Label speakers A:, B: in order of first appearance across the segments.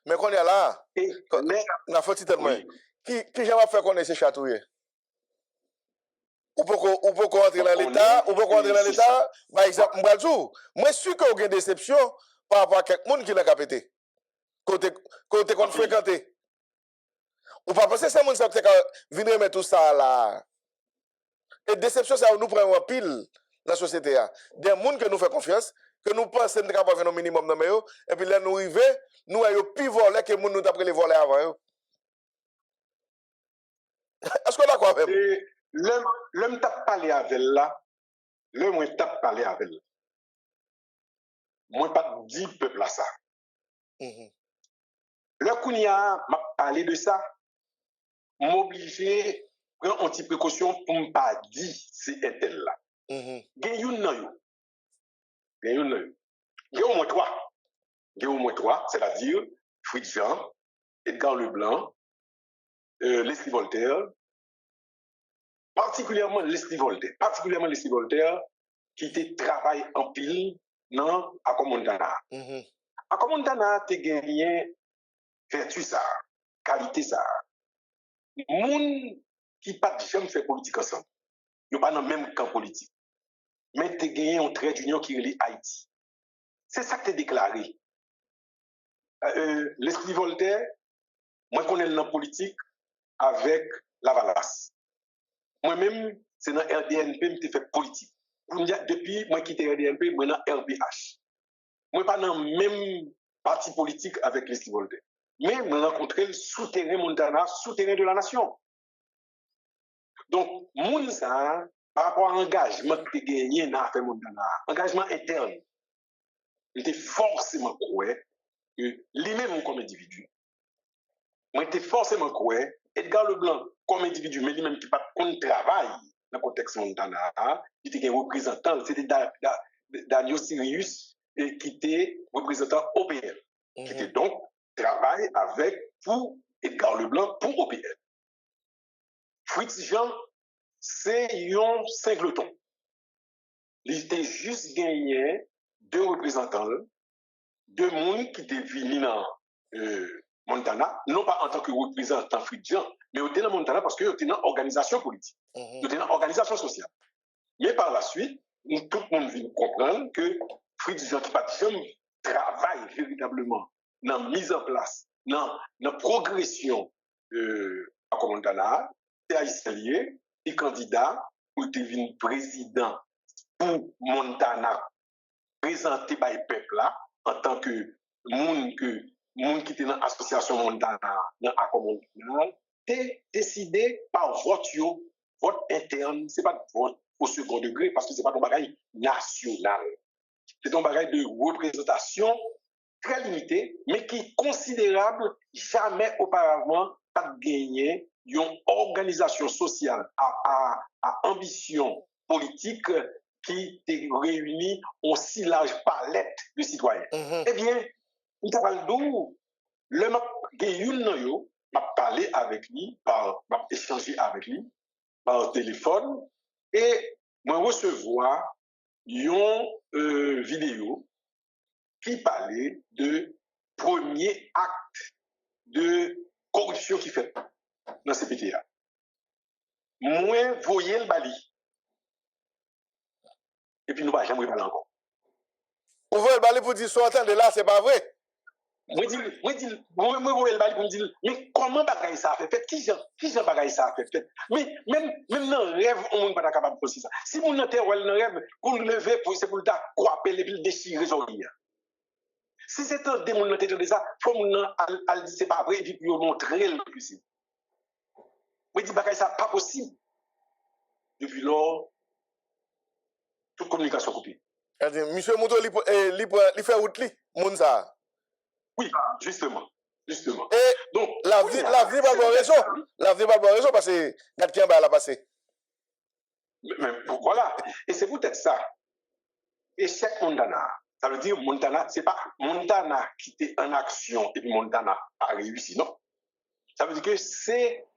A: Mais qu'on est là,
B: Et
A: on a fait tellement.
B: oui.
A: Qui jamais fait connaître ces chatouilles? Ou peut entrer dans l'État, ou peut entrer dans l'État, par exemple, moi, je suis qu'il y a une déception par rapport à quelqu'un qui n'a pas pété. Côté qu'on fréquenté. Ou pas penser que c'est mon qui vient remettre tout ça là. Et déception, ça nous prend en pile dans la société. Des gens que nous faisons confiance, que nous pensons que nous avons un minimum de meilleur, et puis là, nous arrivons, nous avons plus volé que nous avons les voler avant. Est-ce que vous d'accord avec moi?
B: L'homme t'a parlé avec là, l'homme t'a parlé avec là. Moi, pas dit peuple à ça. Le Kounia m'a parlé de ça, m'obliger à prendre une petite précaution pour ne pas dire c'est un tel là. Gayoun nan yo. Gayoun nan yo. Gayoun au moins trois, c'est-à-dire Fritz Jean, Edgar Leblanc, Leslie Voltaire, particulièrement Leslie Voltaire, qui était travail en pile dans Akomondana. Akomondana te gagné vertu ça, qualité ça. Moun qui pas jamais fait politique ensemble. Yo pas dans le même camp politique. Mais te gagné un trait d'union qui relie Haïti. C'est ça que tu as déclaré. Leslie Voltaire, moi je connais dans la politique avec la Valasse. Moi-même, c'est dans RDNP que je fait politique. Depuis moi quitté RDNP, moi dans RBH. Moi pas dans le même parti politique avec Leslie Voltaire. Mais je rencontré le souterrain Montana, souterrain de la nation. Donc, moun ça, par rapport à l'engagement que tu as gagné dans l'affaire Montana, engagement interne, il était forcément croire que lui-même comme individu, moi était forcément croire Edgar Leblanc comme individu, mais lui-même qui pas de travail dans le contexte Montana, il était un représentant, c'était Daniel Sirius qui était représentant OPL, qui était donc travail avec pour Edgar Leblanc pour OPL. Fritz Jean, c'est un singleton. Il était juste gagné deux représentants, deux monde qui étaient venus dans Montana, non pas en tant que représentant Fritz Jean, mais ils étaient dans Montana parce qu'ils étaient dans l'organisation politique, ils étaient dans l'organisation sociale. Mais par la suite, tout le monde vient comprendre que Fritz Jean qui pas jamais travaille véritablement dans la mise en place, dans la progression à Montana, c'est haïtien, et candidat pour devenir président pour Montana, présenté par le peuple là, en tant que monde qui était dans l'association Montana, dans Montana, t'es décidé par vote interne, c'est pas vote au second degré, parce que c'est pas ton bagage national. C'est un bagage de représentation très limité, mais qui est considérable, jamais auparavant pas gagné une organisation sociale à ambition politique qui réunit aussi large palette de citoyens. Eh bien, on parle d'où le m'a parlé avec lui, m'a échangé avec lui par téléphone, et moi recevoir une vidéo qui parlait de premier acte de corruption qui fait dans ce pays-là. Moi, voyez le bali. Et puis nous ne jamais parler encore.
A: Vous voyez le bali pour dire, soit de là, c'est pas vrai.
B: Moi, voyez le bali pour me dire, mais comment bagaille ça a fait? Qui j'ai bagaille ça a fait? Mais même dans le rêve, on n'est pas capable de faire ça. Si vous n'êtes pas dans le rêve, pour le lever, c'est pour le temps, croiser et puis déchirer son lien. Si c'est un démon qui de ça, il faut que dire c'est pas vrai, et puis pour montrer le possible. Mais dit bagaille ça pas possible. Depuis lors, toute communication coupée.
A: Monsieur Mouto, il fait route, Mounsa.
B: Oui, justement.
A: Et donc, la vie va avoir raison. La vie va avoir raison parce que quelqu'un va la passer.
B: Mais voilà. Et c'est peut-être ça. Échec Montana. Ça veut dire Montana, c'est pas Montana qui était en action et puis Montana a réussi, non. Ça veut dire que c'est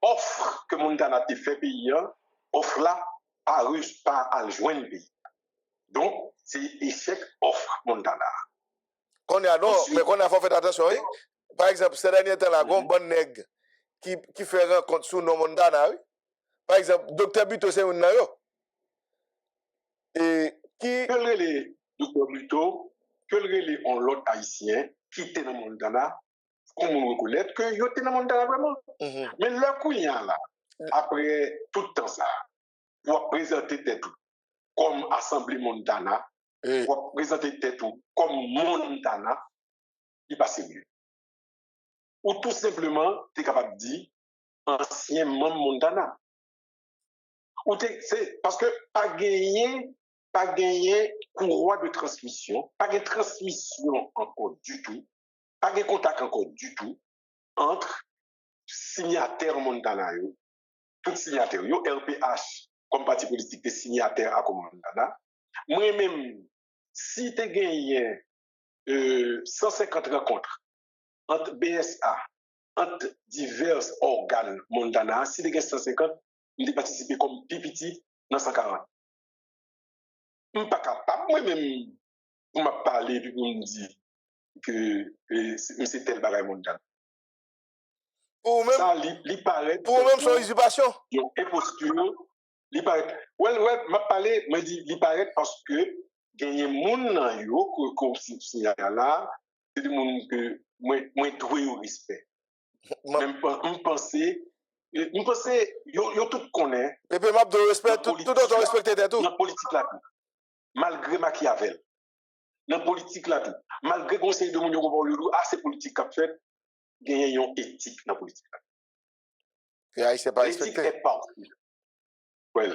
B: offre que Montana a fait payer, offre là, pas à joindre le pays. Donc, c'est échec offre Montana.
A: Qu'on a non, mais qu'on a fait attention, Par exemple, ces derniers temps, là, bon nègre qui fait rencontre sous nos Montana, oui. Par exemple, Dr. Buto, c'est un nayo. Et qui.
B: Que les Dr. Buto, que les on l'autre haïtien qui était dans Montana, comme on reconnaît que yo était dans Montana vraiment. Mais là, qu'on y a là, après tout le temps ça, pour présenter tête comme Assemblée Montana, pour présenter tête comme Montana, il pas sérieux. Ou tout simplement, tu es capable de dire ancien membre Montana. Ou c'est parce que pas gagné courroie de transmission, pas de transmission encore du tout, pas de contact encore du tout entre signataires Montana, tous signataires, RPH comme parti politique des signataires à Montana. Moi-même, si tu gagné 150 rencontres entre BSA, entre divers organes Montana, si tu gagné 150, je participé comme PPT dans 140. Je ne suis pas capable, moi-même, pour me parler et pour me dire que c'est tel bagaille Montana.
A: Pour même,
B: ça, il paraît.
A: Pour même son usurpation.
B: Une imposture. Il paraît. Ouais, m'a parlé, m'a dit, il paraît parce que il y a des gens comme signal là, c'est des gens que moi doué au respect. Même on pensait, yo tout connaît.
A: Et puis m'a de respect, tout autre respecté tout.
B: Dans politique là tout. Malgré Machiavel. Dans politique là tout. Malgré conseil de mon yo c'est politique qu'a fait, il y a une éthique dans politique là.
A: Il s'est pas respecté.
B: L'éthique est partout. Ouais.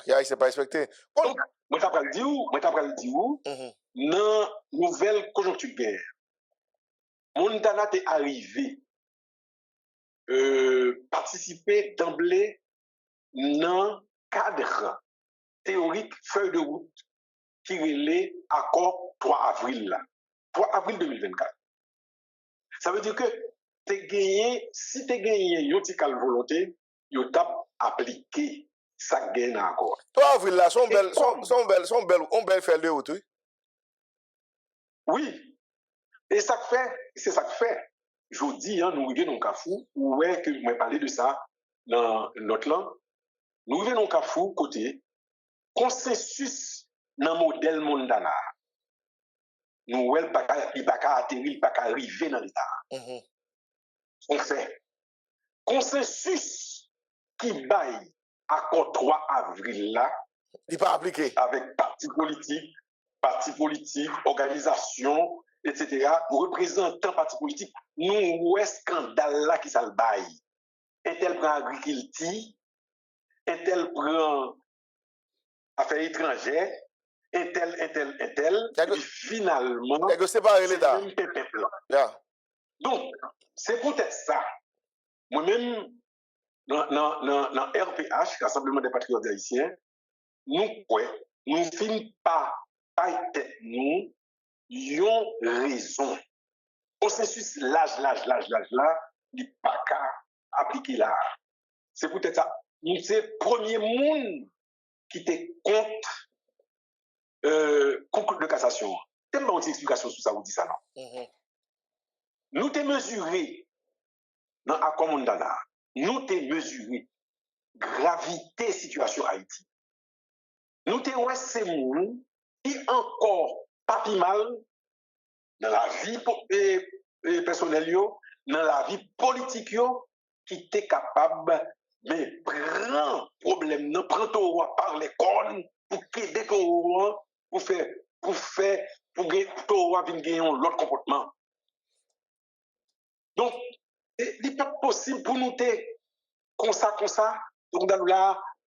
A: Il s'est pas respecté.
B: Donc, moi t'apprends le dire dans nouvelle conjoncture de guerre. Montana est arrivé participer d'emblée dans cadre théorique feuille de route qui relève accord 3 avril là. 3 avril 2024. Ça veut dire que si tu as gagné une volonté, tu as appliqué ça gagne encore.
A: 3 avril là, son belle feuille de route, oui.
B: Oui. Et ça fait, c'est ça que fait. Je vous dis, nous vivons dans Kafou, ouais, que je vais parler de ça dans notre langue. Nous vivons dans Kafou, côté consensus dans le modèle Mondana. Nous, il n'y a pas qu'à atterrir, il n'y a pas qu'à arriver dans l'État. On fait consensus qui baille accord 3 avril là.
A: Il n'est pas appliqué.
B: Avec partis politiques, organisations, etc. Représentants partis politiques, nous, où est scandale là qui ça le baille? Un tel prend agriculture, un tel prend affaires étrangères, un tel, et puis finalement,
A: c'est pas l'État.
B: Donc, c'est peut-être ça. Moi-même, dans RPH, Rassemblement des Patriotes Haïtiens, nous finissons pas tête nous, yon raison. Consensus l'âge là, il n'est pas qu'à appliquer là. C'est peut-être ça. C'est le premier monde qui était contre concours de cassation. Tellement une explication sur ça, vous dit ça, non? Nous t'es mesuré dans l'accord Mondana. Nous t'es mesuré gravité situation Haïti. Nous t'es ouais c'est monde qui encore pas plus mal dans la vie personnelle, dans la vie politique, qui était capable de prendre problème, de prendre par les cornes pour aider pour gagner l'autre comportement. Donc, il n'est pas possible pour nous comme ça, donc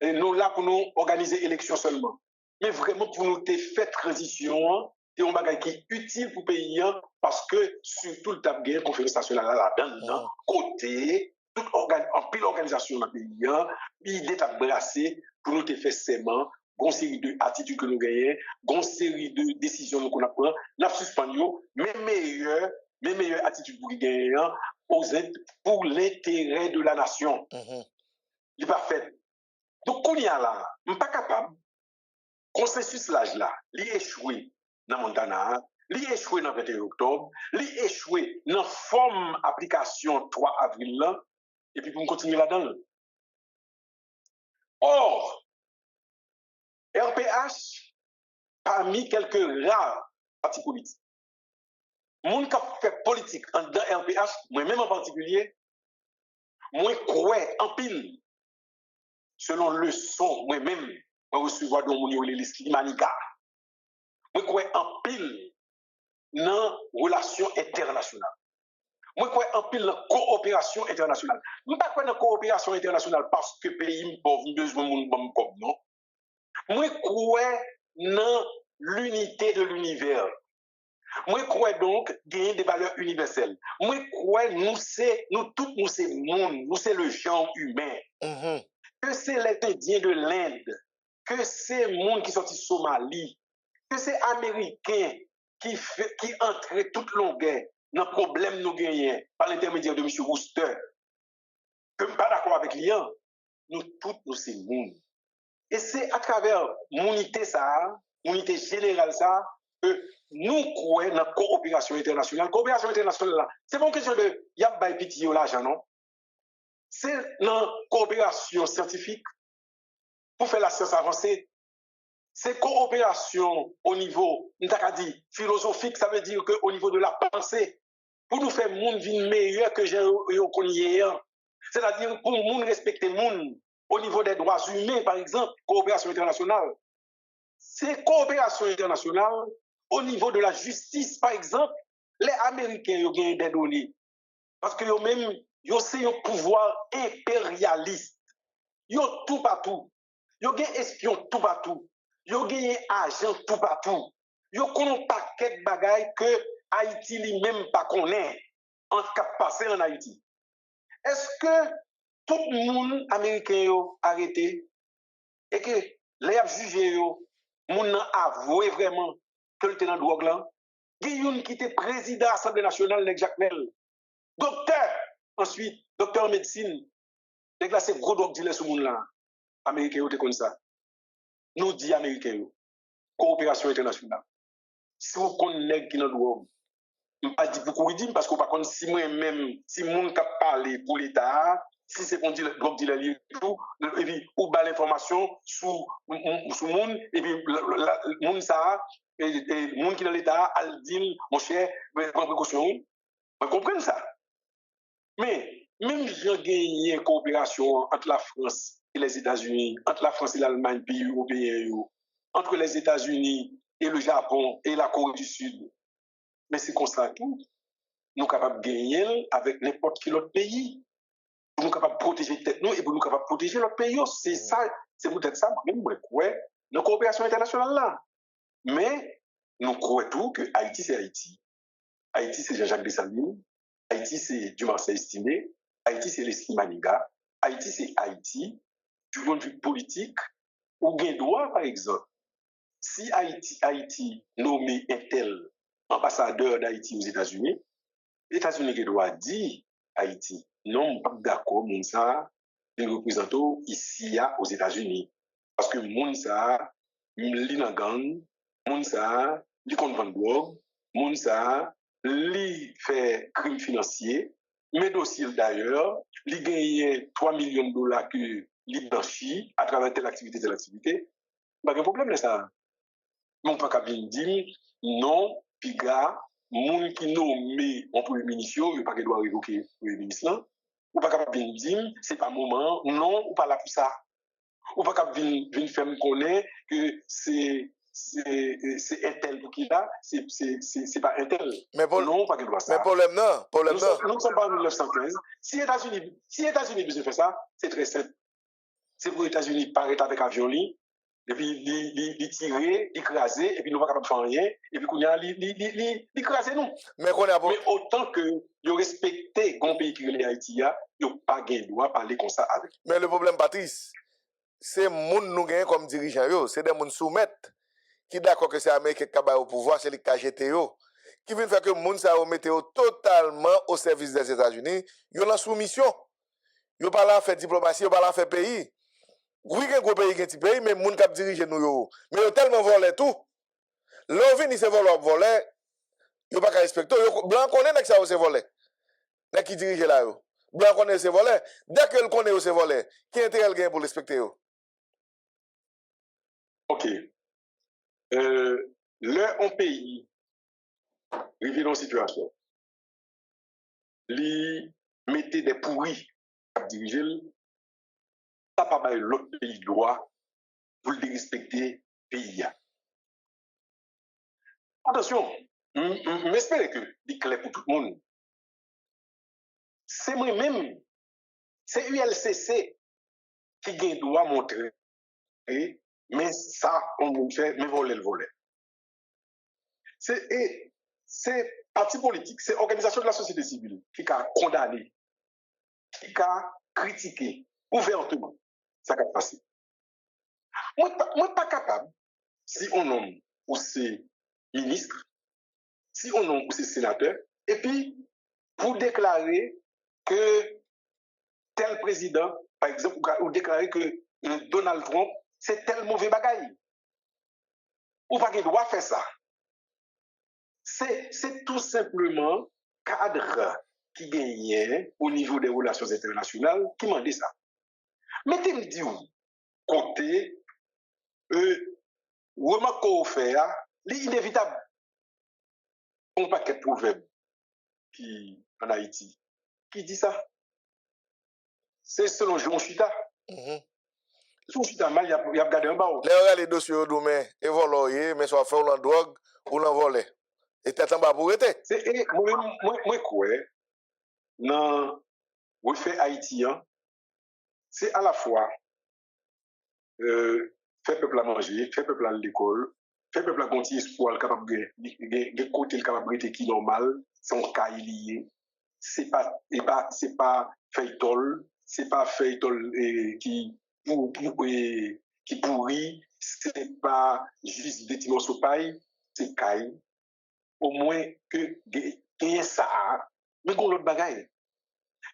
B: nous là pour nous organiser l'élection seulement. Mais vraiment pour nous faire transition, c'est un bagage qui est utile pour le pays parce que surtout le table de conférence nationale là-dedans, côté, en pile organisation dans le pays, l'idée est brassée pour nous faire seulement, une série d'attitudes que nous gagnons, une série de décisions qu'on a prises, nous suspendons, mais meilleures attitudes pour gagner pour l'intérêt de la nation. Il n'est pas fait. Donc, on y a là, on n'est pas capable. Consensus l'âge là, il échoué dans Montana, Li échoué dans 21 octobre, li échoué dans forme application 3 avril là, et puis pour continuer là-dedans. Or, RPH, parmi quelques rares partis politiques, moun qui fait politique en dans RPH, moi-même en particulier, moi crois en pile, selon le son, moi-même, moi recevoir de mon l'esprit Manika, moi crois en pile dans relation internationale. Moi crois en pile dans coopération internationale. Moi pas crois dans coopération internationale parce que pays pauvre besoin moun bon comme non. Moi crois dans l'unité de l'univers. Moi crois donc gagner des valeurs universelles. Moi crois nous tous nous c'est monde, nous c'est le genre humain. Que c'est les Indiens de l'Inde, que c'est monde qui sorti Somalie, que c'est américain qui entre toute longueur dans le problème nous gagnons par l'intermédiaire de M. Wooster. Que je ne suis pas d'accord avec lui, nous tous nous c'est monde. Et c'est à travers l'unité générale ça, que nous croyons dans la coopération internationale. Coopération internationale, c'est pas une question de y'a pitié l'argent, non? C'est dans la coopération scientifique pour faire la science avancée. C'est coopération au niveau, dit, philosophique, ça veut dire qu'au niveau de la pensée, pour nous faire monde vie meilleur que j'ai connu. C'est-à-dire pour nous respecter le monde au niveau des droits humains, par exemple, coopération internationale. C'est coopération internationale au niveau de la justice, par exemple. Les Américains ont gagné des données. Parce que eux-mêmes, ils ont un pouvoir impérialiste. Ils ont tout partout. Ils ont des espions tout partout. Ils ont des agents tout partout. Ils ont un paquet de bagailles que Haïti lui-même pas connaît en cap passé en Haïti. Est-ce que tout le monde américain a arrêté et que les jugés moun avoué vraiment que le tenant de drogue là? Guillaume qui était président de l'Assemblée nationale, Nek Jacques Mel, docteur, ensuite, docteur en médecine, les gars, c'est gros drogue dealer ce monde là. Américain, vous comme ça. Nous dit Américains, coopération internationale. Si vous connaissez qui n'a drogue, je ne pas dire beaucoup de parce que pas connaître si moi-même, si moun qui parlé pour l'État, si c'est qu'on dit drogue dealer tout, et puis ou bas l'information sous moun, et puis moun ça, et moun qui dans l'État, al dit, mon cher, prends précaution, vous comprenez ça? Mais même j'ai gagné une coopération entre la France et les États-Unis, entre la France et l'Allemagne, pays européens, entre les États-Unis et le Japon et la Corée du Sud. Mais c'est comme ça que nous sommes capables de gagner avec n'importe quel autre pays. Nous sommes capables de protéger tête nous et pour nous capables de protéger l'autre pays. C'est ça, c'est peut-être ça, même moi, dans la coopération internationale là. Mais nous croyons tout que Haïti, c'est Haïti. Haïti, c'est Jean-Jacques Dessalines. Haïti, c'est Dumarsais estimé. Haïti, c'est l'esprit Maniga. Haïti, c'est Haïti. Du point de vue politique, ou bien droit, par exemple. Si Haïti nommé un tel ambassadeur d'Haïti aux États-Unis, les États-Unis qui doit dire Haïti, non, pas d'accord, moun ça, les représentants ici aux États-Unis. Parce que moun ça, li nan gang, moun ça, li kon vend drogue, moun ça, li fait crime financier, mais dossier d'ailleurs, li gagne 3 millions de dollars que li blanchi à travers telle activité, pas de problème là ça. Non pas qu'à bien dire, non, piga, moun qui nommé en premier ministre, il pas qu'il doit révoquer le premier ministre là, ou pas qu'à bien dire, c'est pas moment, non, ou pas là pour ça. Ou pas qu'à bien faire me connaître que c'est un tel pour qui là, c'est pas un tel.
A: Mais
B: non, pas qu'il doit ça.
A: Mais problème non.
B: Nous sommes pas en 1915. Si États-Unis besoin faire ça, c'est très simple. C'est pour les États-Unis paraître avec avion et puis les tirer, écraser, et puis nous ne pouvons pas faire rien, et puis qu'on a l'écraser nous. Mais autant que nous respectons le pays qui est Haïti, nous n'avons pas de droit de parler comme ça avec.
A: Mais le problème, Patrice, c'est moun nous gagnent comme dirigeants, c'est des moun soumettent qui d'accord que c'est Américain qui est au pouvoir, c'est les KGT, qui veut faire que moun ça mette totalement au service des États-Unis, ils ont la soumission. Ils n'ont pas là faire diplomatie, ils n'ont pas là faire pays. Oui, il y a un gros pays, petit pays, mais les gens qui dirigent nous, mais ils ont tellement volé tout. L'on vient, ils se volent, Yo pas qu'à respecter. Blanc connaît que ça c'est volé. Nèg qui dirige là yo. Blanc connaît c'est volé. Dès que le connaît c'est volé, qui intérêt gain pour respecter yo?
B: OK. Là on pays arrivé dans une situation. Li mettez des pourris à diriger, ça pas bail l'autre pays droit pour le respecter pays. Attention, j'espère que c'est clair pour tout le monde. C'est moi-même, c'est ULCC qui gagne droit montrer, mais ça, on fait, mais voler le volet. C'est parti politique, c'est organisation de la société civile qui a condamné, qui a critiqué ouvertement ça qui a passé. Moi, pas capable, si on nomme ou c'est ministre, si on nomme ou c'est sénateur, et puis pour déclarer que tel président, par exemple, ou déclarer que Donald Trump, c'est tel mauvais bagaille. Ou pas qu'il doit faire ça. C'est tout simplement cadre qui gagnait au niveau des relations internationales qui m'a dit ça. Mettez-moi dit côté, remarque qu'on fait, l'inévitable. On pas qu'un proverbe qui en Haïti qui dit ça. C'est selon Jean Chita. Jean Chita mal, il a regardé un bas.
A: Les dossiers au domaine, et voler, mais soit faire la drogue ou la voler. Et tête en bas pour être.
B: Moi, quoi, dans le fait haïtien, c'est à la fois faire peuple à manger, faire peuple à l'école, faire peuple à continuer espoir, capable de côté capable qui normal, son cas lié. C'est pas feuilletol, c'est pas feuilletol qui pourrit, c'est pas juste des timos au paille, c'est caille. Au moins que gagne ça, mais qu'on l'autre bagaille.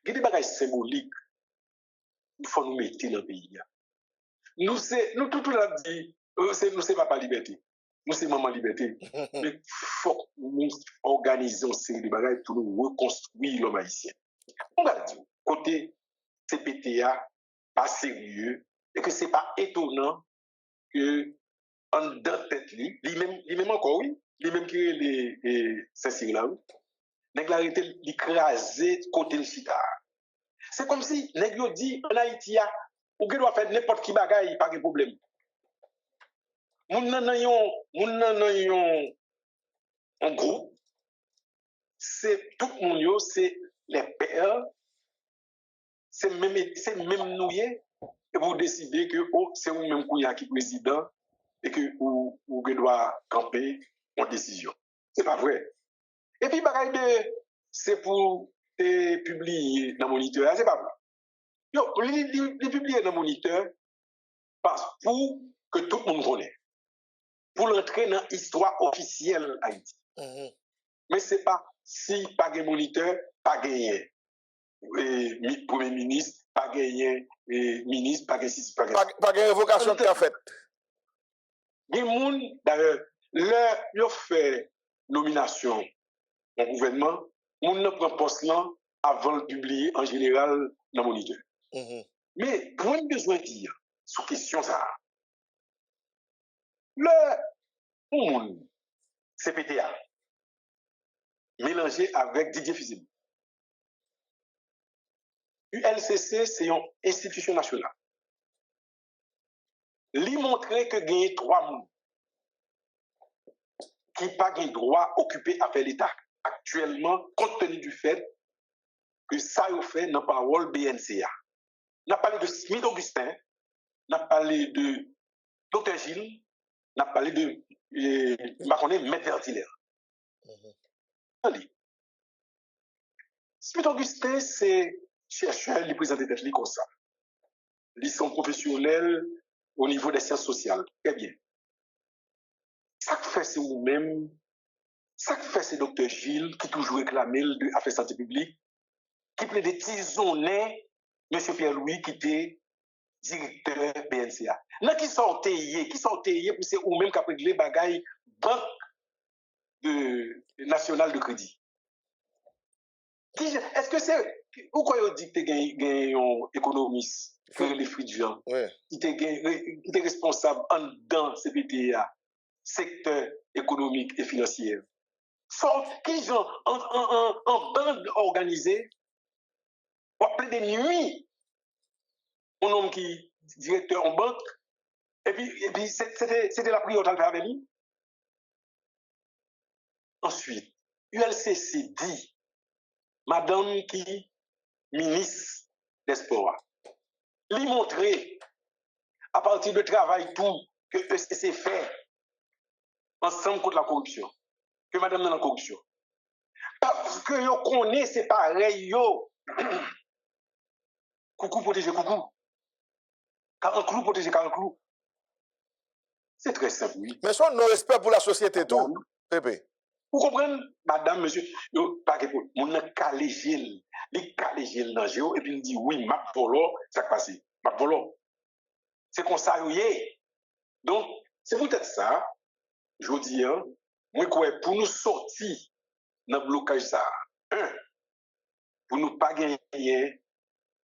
B: Il y a des bagailles symboliques, il faut nous mettre dans le pays. Nous tout l'a dit, nous c'est pas liberté. Nous c'est maman liberté. Mais il faut nous organiser une série de bagailles pour nous reconstruire l'homme haïtien. On va dire, côté CPTA, pas sérieux, et que c'est pas étonnant que en dedans tête lui-même encore, oui, lui-même qui est les Saint-Cyr nèg la arrêté l'écraser côté le chita. C'est comme si nèg yo dit en Haïti ou que doit faire n'importe qui bagaille pas de problème. Moun nan yon en groupe, c'est tout moun yo, c'est les pères, c'est même nouye et vous décidez que c'est vous même qui président et que ou doit camper en décision. C'est pas vrai. Et puis, c'est pour publier dans le moniteur, c'est pas vrai. Yo, les publier dans le moniteur parce pour que tout le monde connaisse. Pour l'entrer dans l'histoire officielle Haïti. Mais c'est pas si pas de moniteur, pas gagné. Premier ministre, pas gagné. Ministre, pas gagné.
A: Pas de révocation qui a fait.
B: Les gens, d'ailleurs, là, ils ont fait nomination au gouvernement, moun ne prend poste là avant de publier en général dans le moniteur. Mais pour un besoin de dire, sous question ça, le moun, CPTA, mélangé avec Didier Fusil. ULCC, c'est une institution nationale. Li montrer que gagne 3 moun qui pas gagne droit occuper à faire l'État actuellement, compte tenu du fait que ça a fait dans la parole BNCA. On a parlé de Smith Augustin, on a parlé de Dr. Gilles, on a parlé de Maître Vertilaire. Smith Augustin, c'est chercheur, il présente des comme ça. Ils sont professionnels au niveau des sciences sociales. Très bien. Ça que fait, c'est vous-même. Ça que fait, c'est Dr. Gilles, qui toujours réclamé de affaires santé publique, qui plaît des tisonnets, M. Pierre-Louis, qui était directeur BNCA. Là, qui sortait pour c'est vous-même qui a pris les bagailles, banque national de crédit. Est-ce que c'est... Ou quoi on dit que tu es un économiste, que les Fridjian, qui est responsable en dans CPTA, secteur économique et financier. Faut qu'ils ont en bande organisée, on appelle des nuits, un homme qui est directeur en banque, et puis c'était la priorité de faire avec lui. Ensuite, ULCC dit, madame qui ministre des Sports, lui montrer à partir de travail tout que ECC fait ensemble contre la corruption, que madame dans la corruption. Parce que yo connaît c'est pareil yo. Coucou protéger coucou. Car un clou protéger car un clou. C'est très simple, oui.
A: Mais son non-respect pour la société tout, Pépé.
B: Vous comprenez, madame, monsieur, yo, pas que mon calégil, les calégil dans géo, et puis il dit oui, m'a polo, ça passe. M'a polo. C'est comme ça, oui. Donc, c'est peut-être ça, je dis, hein, moi, quoi, pour nous sortir dans le blocage, ça, pour nous pas gagner,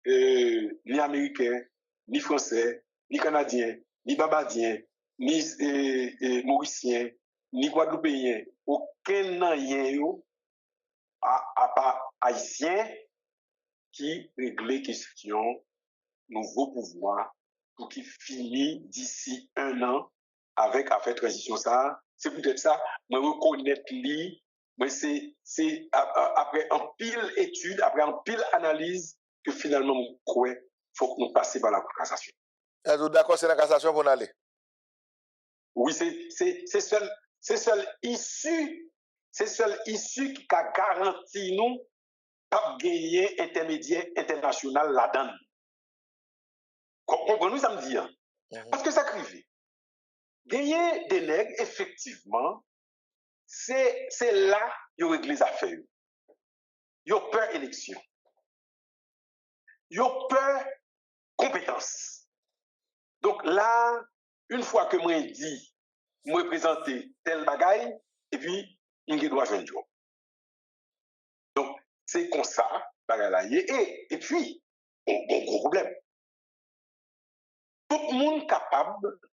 B: ni américain, ni français, ni canadien, ni babadien, ni mauricien, ni guadeloupéen, aucun n'ayant à part haïtien qui règle question nouveau pouvoir pour qu'il finisse d'ici 1 an avec affaire transition ça. C'est peut-être ça, mais reconnaître lui, mais c'est après un pile étude, après un pile analyse que finalement il faut que nous passions par la cassation.
A: Êtes-vous d'accord, c'est la cassation pour aller?
B: Oui, c'est seul issue qui a garanti nous pas gagner intermédiaire international là-dedans. Comprenez-vous ça me dit? Parce que ça crive. Gagner des nègres, effectivement, c'est là qu'ils règlent les affaires. Ils ont peur élection. Ils ont peur compétence. Donc là, une fois que moi dit, moi présenter tel bagaille, et puis, il doit jouer un job. Donc, c'est comme ça, bagaille là. Et puis, gros problème. Tout le monde capable de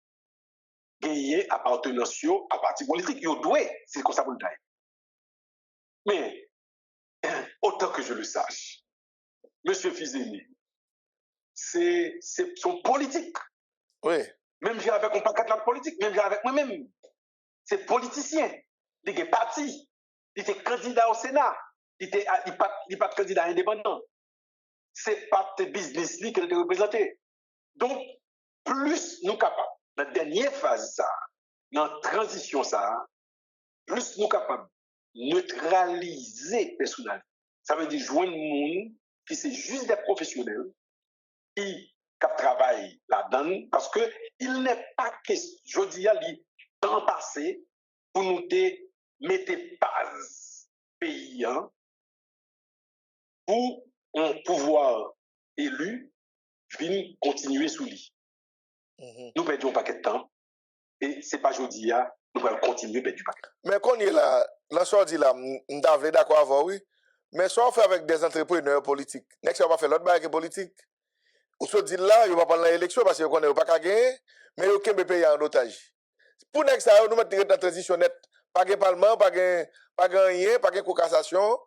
B: gagner appartenance à parti politique. Il doit, c'est comme ça pour le dire. Mais, autant que je le sache, M. Fizeni, c'est son politique.
A: Oui.
B: Même j'ai avec un paquet de politique, même j'ai avec moi-même. C'est politicien. Il est parti. Il était candidat au Sénat. Il n'est pas candidat indépendant. C'est pas de business qui était représenté. Donc, plus nous capables, dans la dernière phase, ça, dans la transition, ça, plus nous capables de neutraliser personnalité. Ça veut dire joindre le monde qui c'est juste des professionnels qui travaillent là-dedans parce que il n'est pas question, je dis à lui, temps passé pour nous mettre base pays pour un pouvoir élu venir continuer sous lui. Nous perdons un paquet de temps et c'est pas aujourd'hui, nous allons continuer à perdre du paquet.
A: Mais quand il est là, l'ensemble dit là, nous sommes d'accord avec oui, mais soit on fait avec des entrepreneurs politiques, next on va faire l'autre bague politique. Ou se dit là, il va pas l'élection parce qu'on n'est pas qu'à gagner, mais il y a aucun pays en otage. Pour next ça, nous mettons dans transition net, pas de parlement, pas de rien, pas de cassation,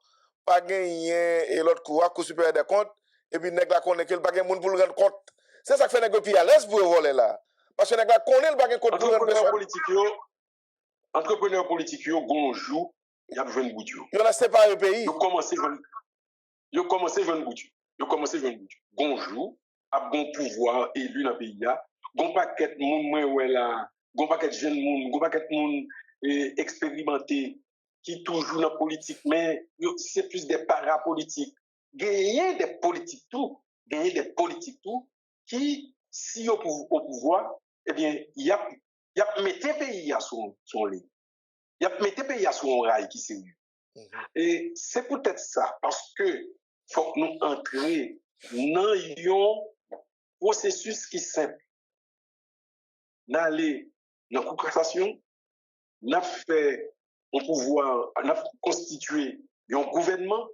A: pas de rien et l'autre cour supérieur des comptes, et puis nèg la connaît qu'il pas de monde pour le rendre compte. C'est ça qui fait nèg pays à l'aise pour voler là. Parce que nèg la connaît le pas de compte pour rendre personne.
B: Entrepreneur politique yo gonjou, y a besoin de bout yo.
A: Yo la séparé le pays.
B: Yo commencé jeune bout. Gonjou a bon pouvoir élu dans le pays là. Gon paquet moun ouais là, gon paquet jeune moun, gon paquet moun expérimenté qui toujours dans politique mais c'est plus des parapolitiques. Gagner des politiques tout qui si au pouvoir eh bien y a mettre pays à son lit. Y a mettre pays à son rail qui sérieux. Et c'est peut-être ça parce que faut que nous entrer dans un processus qui est simple. N'aller dans la cassation, n'a fait on pouvoir constituer un gouvernement,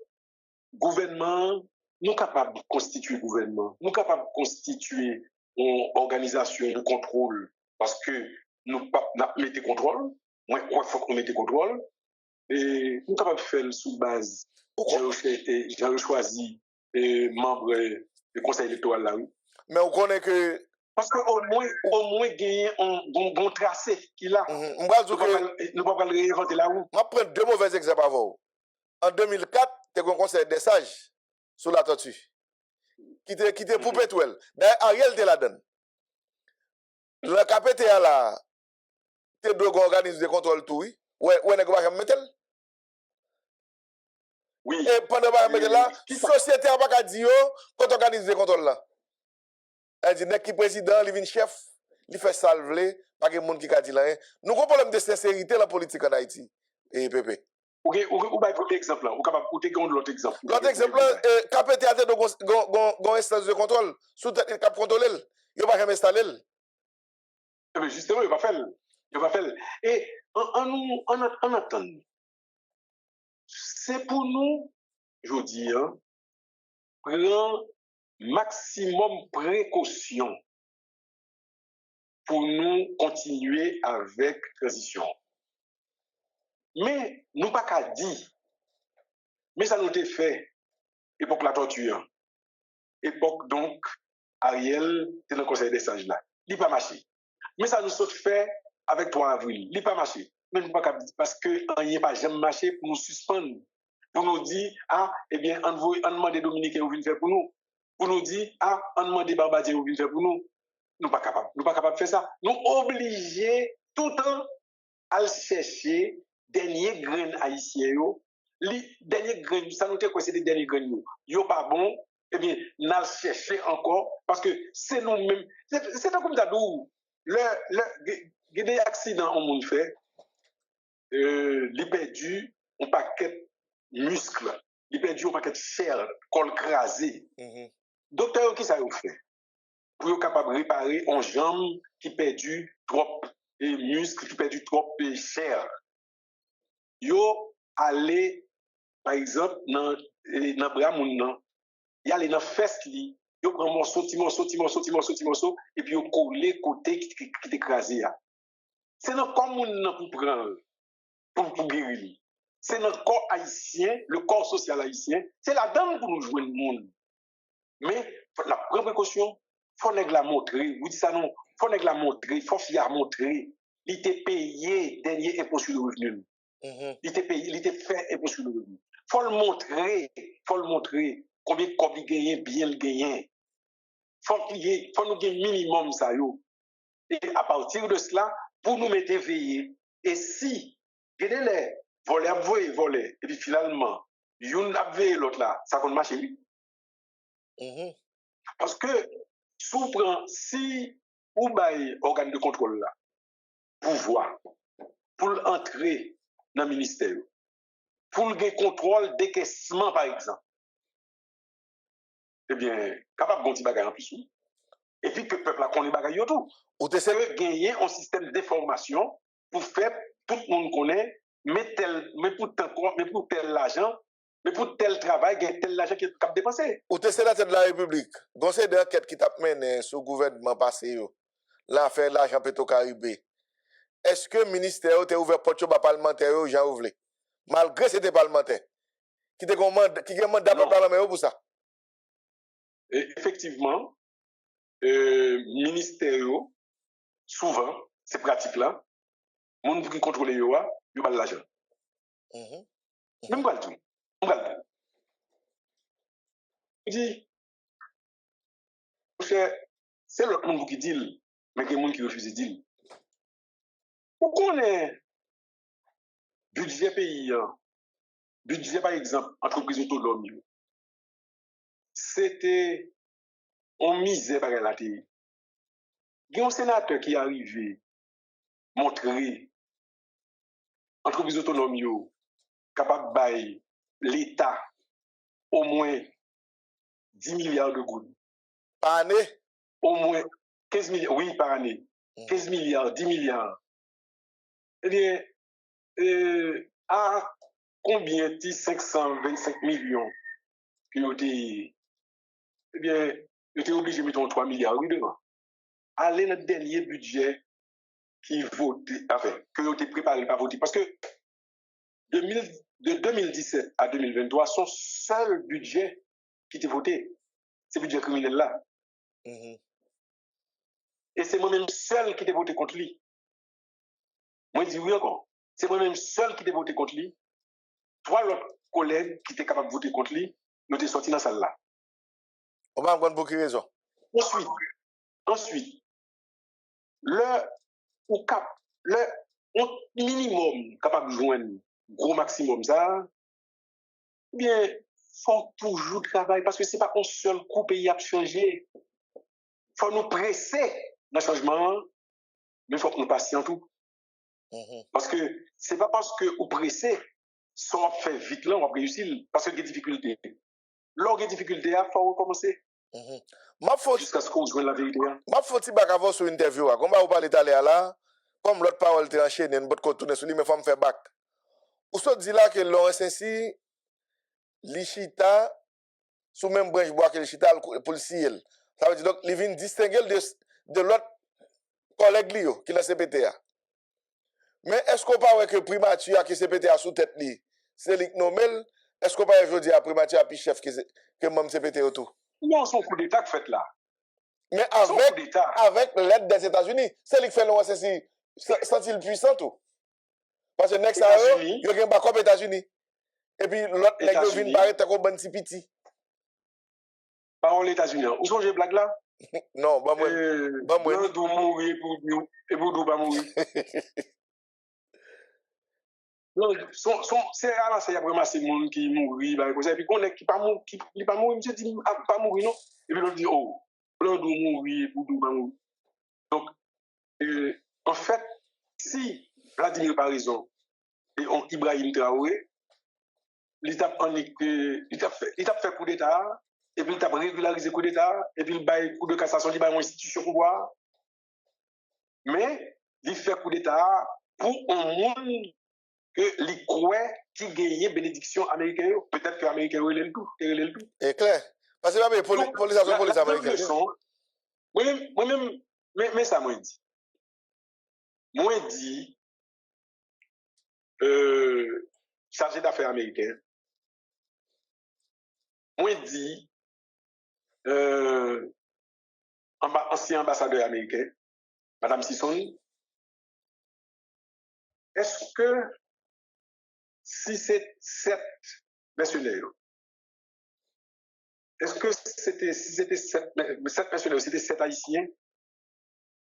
B: nous capables de constituer gouvernement, nous capables de constituer une organisation de contrôle parce que nous pas mettre contrôle, moi il faut qu'on mette contrôle et nous capables de faire sous base j'ai choisi membre du conseil électoral là oui.
A: Mais on connaît que
B: parce que au moins gagner un bon tracé qu'il a.
A: Nous ne
B: pouvons pas le réinventer là où.
A: Je vais prendre deux mauvais exemples avant. En 2004, tu as un conseil des sages sur la tortue qui était pour Pétouel. D'ailleurs, Ariel était là-dedans. Le KPTA là, tu dois organiser des contrôles tout, oui. Ouais, n'est pas mettre.
B: Oui.
A: Et pendant que mettre là, société n'a pas dit quand on organise des contrôles là. Elle dit, n'est-ce qui président, il vient chef, il fait salver, pas de monde qui a dit là. Nous avons un problème de sincérité dans la politique en Haïti. Et Pépé.
B: Ou un premier exemple là, ou capable de l'autre exemple.
A: L'autre exemple, KPTA a une instance de contrôle, sous tête cap contrôler, il ne va pas installer.
B: Mais justement, il va faire. Il va faire. Et en attendant, c'est pour nous, je dis, prendre maximum précaution pour nous continuer avec transition. Mais nous pas qu'à dire, mais ça nous a fait époque la torture, époque donc Ariel, c'est le conseil des sages là, il pas marché. Mais ça nous a fait avec 3 avril, il pas marché. Mais nous pas qu'à dire parce que rien pas jamais marché pour nous suspendre, pour nous dire ah eh bien on demande Dominicains ou venir faire pour nous, pour nous dire ah on demande Barbadiens ou venir faire pour nous. Nous pas capable de faire ça. Nous obligés tout le temps à chercher dernier grain haïtien yo, li dernier grain ça nous quoi c'est des derniers grains yo pas bon et bien n'a chercher encore parce que c'est nous même c'est comme ça d'où des accidents au monde fait li perdu un paquet muscle, li perdu un paquet chair, col crasé. Docteur qui ça yo fait pour être capable de réparer une jambe qui perdu trop et muscle qui perdu trop et chair. Yo aller par exemple dans bras moun nan, y aller dans fesse li, yo prend morceau et puis yo coller côté qui écrasé là. C'est dans corps moun nan pour prendre pour guérir. C'est notre corps haïtien, le corps social haïtien, c'est la dedans pour nous jouer le monde. Mais la première précaution, faut la montrer, vous dites ça non, faut la montrer, faut fier montrer, il était payé dernier impôt sur le revenu. Il était payé, il était fait impôt sur le revenu. Faut le montrer combien il gagne, bien le gagne. Faut nous gagner minimum ça yo. Et à partir de cela, pour nous mettre veillés. Et si, regardez les voler, et puis finalement, yon a veillé l'autre là, ça compte marcher lui. Parce que, si ou bail organe de contrôle là, pouvoir, pour entrer dans le ministère, pour le contrôle décaissement par exemple, eh bien, capable de petit bagage en plus. Et puis que le peuple a connu bagage tout. Ou tu essaies gagner un système d'information pour faire tout le monde connaît, mais pour tel argent, mais pour tel travail, tel argent qui est capable de dépenser.
A: Ou tu essaies la tête de la République, conseil d'enquête qui t'a mené sur le gouvernement passé, l'affaire de l'argent Petro-Caribé. Est-ce que le ministère a ouvert porte au parlementaire ou Jean Ouvlé? Malgré c'était parlementaire. Qui te commande d'après parlement pour ça?
B: Effectivement, ministère, souvent, c'est pratique là, les gens qui contrôlent ils ont l'argent. Même pas le tout. Je dis, c'est l'autre monde qui dit, mais il y a des gens qui refusent de dire. Pourquoi on est budget pays, budget par exemple, entreprise autonome, c'était on misait par la télé. Il y a un sénateur qui est arrivé, montrer entreprise autonome capable de bailler l'État au moins 10 milliards de gouttes.
A: Par année?
B: Au moins 15 milliards, oui, par année. 15 milliards, 10 milliards. Eh bien, à combien de 525 millions qui ont été, eh bien, ils étaient obligés de mettre 3 milliards oui, devant. Allez dans le dernier budget qui voté, enfin, que ont été préparé pas voter. Parce que de 2017 à 2023, son seul budget qui était voté, c'est le budget criminel là. Et c'est moi-même seul qui était voté contre lui. Moi, je dis oui encore. C'est moi-même seul qui était voté contre lui. 3 autres collègues qui étaient capables de voter contre lui, nous étaient sortis dans cette salle-là.
A: On va prendre beaucoup de raisons.
B: Ensuite, le minimum capable de joindre gros maximum ça, bien, faut toujours travailler parce que c'est pas un seul coup pays à changer. Faut nous presser dans le changement, mais faut que nous passions tout. Parce que c'est pas parce que vous pressez, ça va faire vite là, on va réussir, parce qu'il y a des difficultés. Lors des difficultés, il faut recommencer. Jusqu'à ce qu'on joigne la vérité.
A: Ma faute, c'est pas sur une interview. Comme on parle italien là, comme l'autre parole est enchaînée, on peut tourner sur lui, mais il faut me faire back. Ou soit dit là que l'OSNC, l'Ichita, sous même branche bois que l'Ichita, le policier. Ça veut dire donc, il vient distinguer de l'autre collègue qui est la CPTA. Mais est-ce qu'on parle que primature qui CPTA sous tête li, c'est lui qui nomme, est-ce qu'on parle aujourd'hui à primature puis chef que même CPTA autour?
B: Non, son coup d'État fait là.
A: Mais avec l'aide des États-Unis, c'est lui qui fait l'OSNC sentir puissant tout. Parce que next il y a un backup États-Unis. Et puis l'autre nèg vient paraître comme un petit petit.
B: Parole États-Unis. Où sont les blagues là?
A: Non, bah moi.
B: Bah moi. Nous devons mourir pour nous et pour nous pas mourir. Non, c'est là ça y a vraiment ces monde qui mourir bah et puis qu'on est qui pas mourir, monsieur dit pas mourir non. Et puis l'autre dit oh, l'on doit mourir pour nous pas mourir. Donc en fait, si Vladimir par raison et Ibrahim Traoré, il a fait coup d'État, et puis il a régularisé coup d'État, et puis il a coup de cassation, il a une institution pour pouvoir. Mais il fait coup d'État pour un monde que les croix qui gagnent bénédiction américaine, peut-être que l'Américain est le tout.
A: C'est clair. Parce que pour les Américains.
B: Moi-même, mais ça m'a dit. Moi, dit, chargé d'affaires américain, moi, dit, ancien ambassadeur américain, Madame Sisson, est-ce que si c'est 7 mercenaires, est-ce que si c'était 7 mercenaires, c'était 7 haïtiens,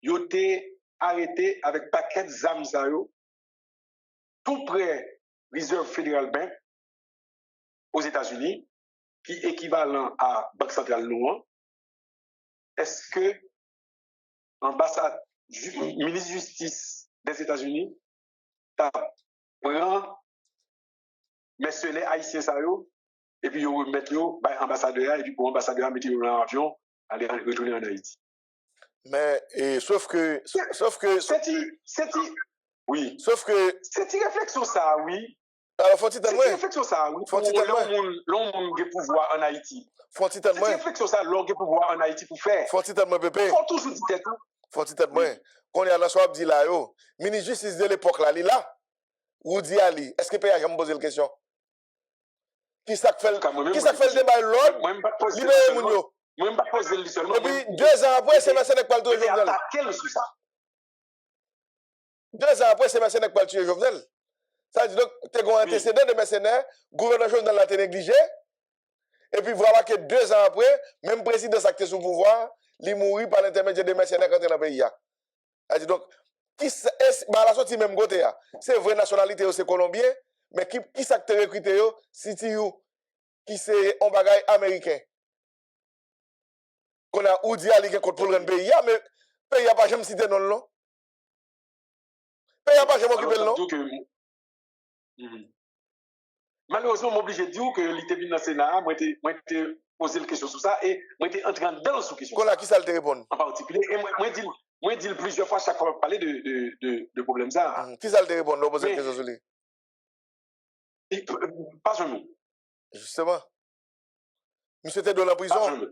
B: ils ont été arrêtés avec paquet d'armes tout près Reserve Federal Bank aux États-Unis, qui est équivalent à Banque Centrale Noire? Est-ce que l'ambassade, ministre de Justice des États-Unis, prend mercenaires haïtiens ça et puis ils remettent l'ambassadeur et puis pour l'ambassadeur mettre dans l'avion aller retourner en Haïti?
A: Mais sauf que
B: oui.
A: Sauf que
B: cette réflexion ça oui.
A: Alors faut-il
B: cette réflexion ça oui. Faut-il l'homme qui pouvoir en Haïti.
A: Faut-il
B: cette réflexion ça l'homme qui pouvoir en Haïti pour faire.
A: Faut-il tellement pépé.
B: Faut toujours dire tout.
A: Faut-il tellement qu'on y a la soif dit là yo. Ministre justice de l'époque là. Ou dit Ali, est-ce que pays a jamais posé la question? Qui ça fait le débat l'autre? Libérez moun yo.
B: Moi pas poser le seulement.
A: Et puis 2 ans après c'est mercenaire qui parle tout Jovenel.
B: Attaquer sur ça.
A: 2 ans après c'est mercenaire qui parle tuer Jovenel. Ça dit donc tu as un antécédent de mercenaires, gouverneur Jovenel l'a négligé. Et puis voilà que 2 ans après, même président qui est sous pouvoir, il mourit par l'intermédiaire des mercenaires quand il est dans le pays. Ça dit donc la sortie même côté c'est vraie nationalité c'est colombien, mais qui ça te recruté yo, City qui c'est un bagage américain. Qu'on a ou dit à l'I contre pour le pays, mais pays a pas jamais cité non non. Pays a pas jamais occupé le nom.
B: Malheureusement, je suis obligé de dire que l'IT venu dans le Sénat, moi été posé la question sur ça et moi été entré dans cette question.
A: Qui ça te répond?
B: En particulier et moi dit plusieurs fois chaque fois parler de problème ça.
A: Qui ça te répond? On pose la question sur lui.
B: Pas un mot.
A: Justement. Monsieur était dans la
B: Pas
A: prison.
B: un mot.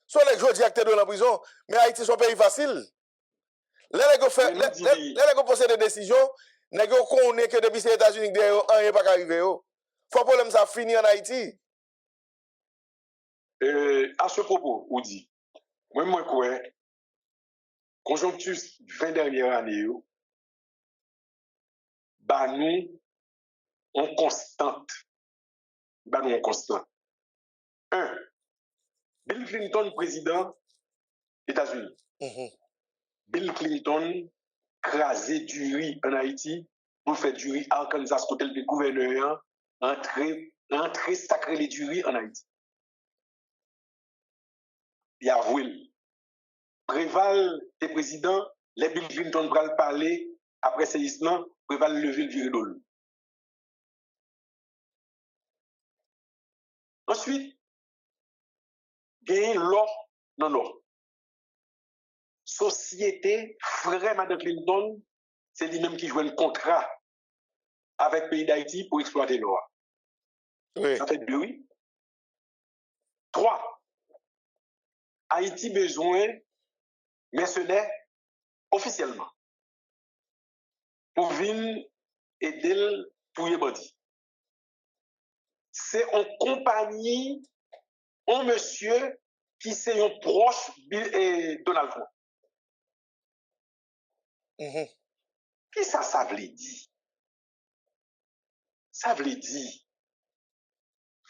A: Soit les gens disent que dans la prison, mais Haïti c'est un pays facile. Là, les gens possèdent des décisions, les gens connaissent que depuis les États-Unis, rien n'est pas arrivé. Faut que problème ça finit en Haïti.
B: À ce propos, on dit, moi, quoi, conjoncture 20 dernières années, bah, nous, on constante. Bah, nous, on constante. 1. Bill Clinton, président des États-Unis. Bill Clinton, crasé du riz en Haïti, pour faire du riz à Arkansas, côté le gouverneur, entrer sacré les du riz en Haïti. Il a avoué. Préval des présidents, les Bill Clinton pral parler après séisme, Préval lever le viré d'ol. Ensuite, gagne l'or, non. Société, frère Madame Clinton, c'est lui-même qui joue un contrat avec le pays d'Haïti pour exploiter l'or.
A: Oui.
B: Ça fait 2, oui. 3. Haïti besoin mercenaires officiellement pour venir aider pour les bandits. C'est en compagnie, un monsieur qui c'est un proche de Donald Trump. Qui ça veut dire? Ça veut dire,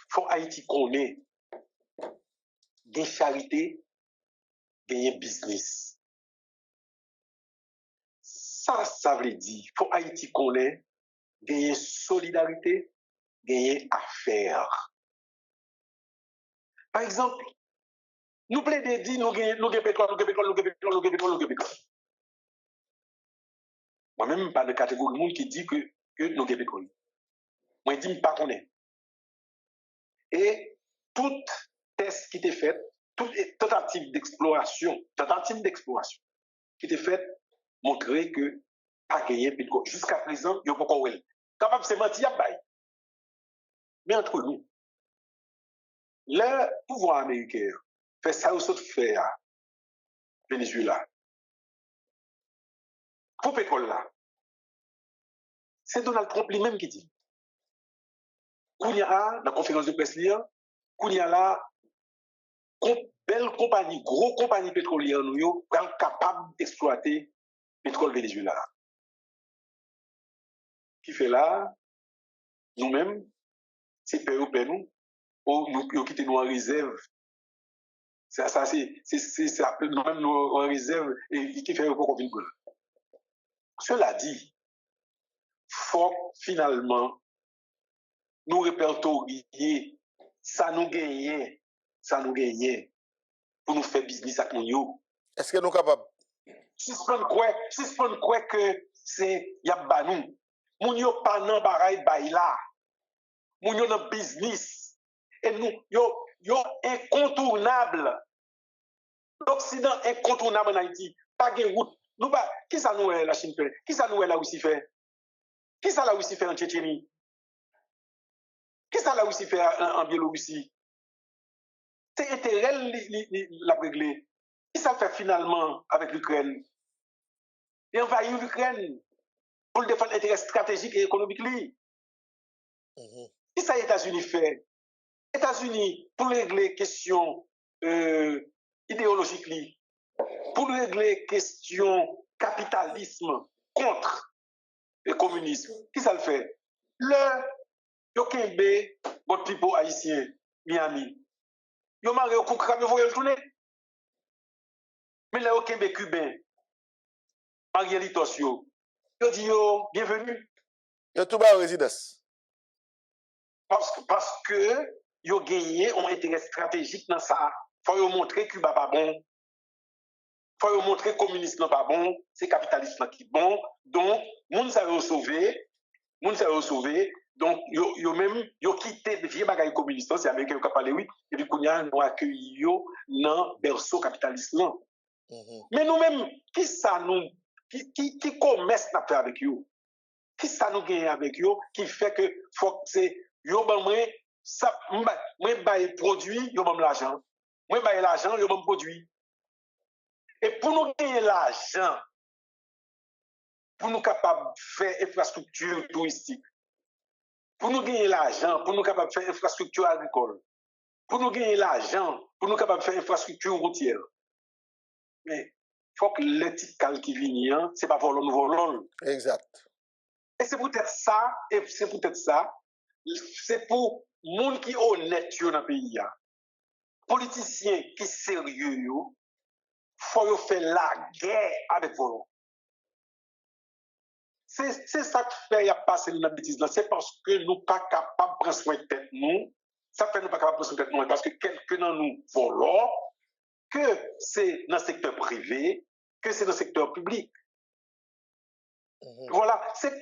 B: faut Haïti connaît des charités, des business. Ça veut dire, faut Haïti connaît des solidarité, des affaires. Par exemple, nous plaidons dire nous gagnons pétrole. Moi-même, pas de catégorie de monde qui dit que nous gagnons pétrole. Moi, je dis pas qu'on est. Et toute test qui était faite, toute tentative d'exploration qui était faite, montrait que pas gagné pétrole. Jusqu'à présent, il n'y a pas encore. Capable de mentir, mais entre nous, le pouvoir américain fait ça aussi fait à Venezuela. Pour pétrole là, c'est Donald Trump lui-même qui dit. Kounia dans la conférence de presse là, Kounia là, belle compagnie, gros compagnie pétrolière nous yo, capable d'exploiter pétrole Venezuela. Qui fait là, nous-mêmes, c'est pays nous, nous quittons nous en réserve. Ça c'est nous-mêmes nous en réserve et qui fait un peu qu'on vient. Cela dit, faut finalement nous répertorier ça nous gagne pour nous faire business avec nous.
A: Est-ce que nous sommes capables?
B: Suspend quoi que c'est y a banou. Moun yo pas nan baray bay là. Moun yo nan business. Et nous yo incontournable. L'Occident incontournable en Haïti. Pas de route. Nous pas qui ça nous la Chine fait? Qui ça nous la Russie fait? Qui ça la Russie fait en Tchétchénie? Qui ça la Russie fait en Biélorussie? C'est intérêt la régler. Qui ça fait finalement avec l'Ukraine? Il envahit l'Ukraine pour défendre l'intérêt stratégique et économique. Qui ça les États-Unis fait? Les États-Unis, pour régler question idéologique, pour régler question capitalisme contre le communisme, qui ça le fait? Le Yokembe, votre people haïtien, Miami, yo marre au concret, vous voyez le tourner. Mais le Yokembe cubain, Ariel Tosio, yo dit yo, bienvenue.
A: Yo tout bas résidence.
B: Parce que yo gagné un intérêt stratégique dans ça. Faut yo montrer que Cuba pas bon. Faut yo montrer que communiste n'est pas bon, c'est capitaliste qui bon. Donc, moun sa yo sauver, donc yo même yo quitté vieux bagaille communiste, c'est américain qui parlé oui, et puis kounya nous accueilli yo dans berceau capitaliste là. Mais nous même qui ça nous qui commerce n'a fait avec yo? qui ça nous gagne avec eux qui fait que faut que c'est yo ban moi ça moi bail produit yo ban l'argent moi bail l'argent yo ban produit et pour nous gagner l'argent pour nous capable faire infrastructure touristique pour nous gagner l'argent pour nous capable faire infrastructure agricole pour nous gagner l'argent pour nous capable faire infrastructure routière mais faut que l'éthique qui vient c'est pas pour le nouveau
A: Exact.
B: et c'est peut-être ça, c'est pour monde qui honnête dans le pays, politiciens qui sérieux, faut faire la guerre avec vous. C'est ça qui fait y a passé dans la bêtise là, c'est parce que nous pas capables de prendre soin de tête nous. Ça fait nous pas capables de prendre soin de tête nous parce que quelqu'un dans nous volons que c'est dans le secteur privé, que c'est dans le secteur public. Voilà, c'est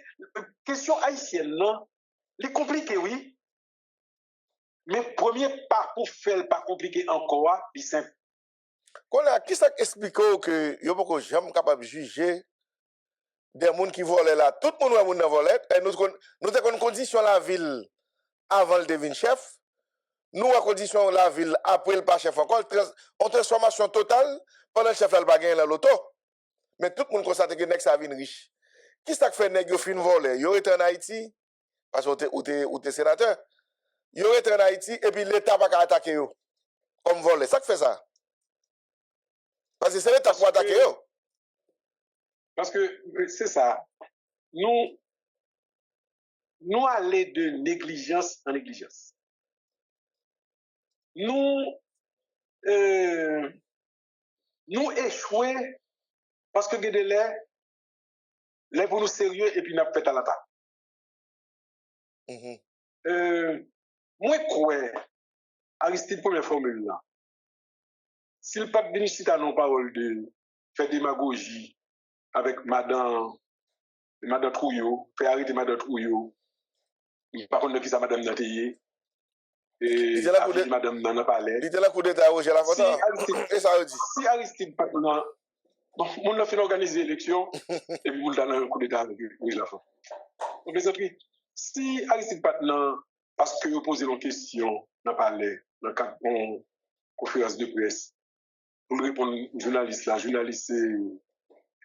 B: question haïtienne, non? C'est compliqué, oui. Mais premier pas pour faire pas compliqué encore, c'est simple.
A: Qui ça explique que yo pas jamais capable de juger des gens qui volent là. Tout le monde va voler. Et nous avons une condition la ville avant le devin chef. Nous avons condition la ville après le pas chef encore. En transformation totale pendant le chef là pas gagner la loto. Mais tout le monde constate que nek ça vient riche. Qui ça fait nèg yo fin voler? Yo est en Haïti parce que ou t'es sénateur. Yo est en Haïti et puis l'État pas attaquer yo comme voler. Ça fait ça. Parce que c'est l'État qui attaquer yo.
B: Parce que c'est ça. Nous allons de négligence en négligence. Nous échouons parce que nous les pour nous sérieux et puis nous avons fait à l'attaque. Moi, quoi, Aristide, première formule là. Si le pape bénéficie à nos paroles de faire démagogie avec Madame Trouillot, faire arrêter Madame Trouillot, par contre, qui ça Madame Nathalie, et Madame Nana Palais.
A: Il était là coup d'état au la photo.
B: Si Aristide maintenant, on a fait organiser l'élection, et puis on a un coup d'état avec la fin. Donc, les autres, si Aristide maintenant, parce que vous posez une question, dans Palais, dans le cadre de conférence de presse, pour répondre journaliste là, journaliste qui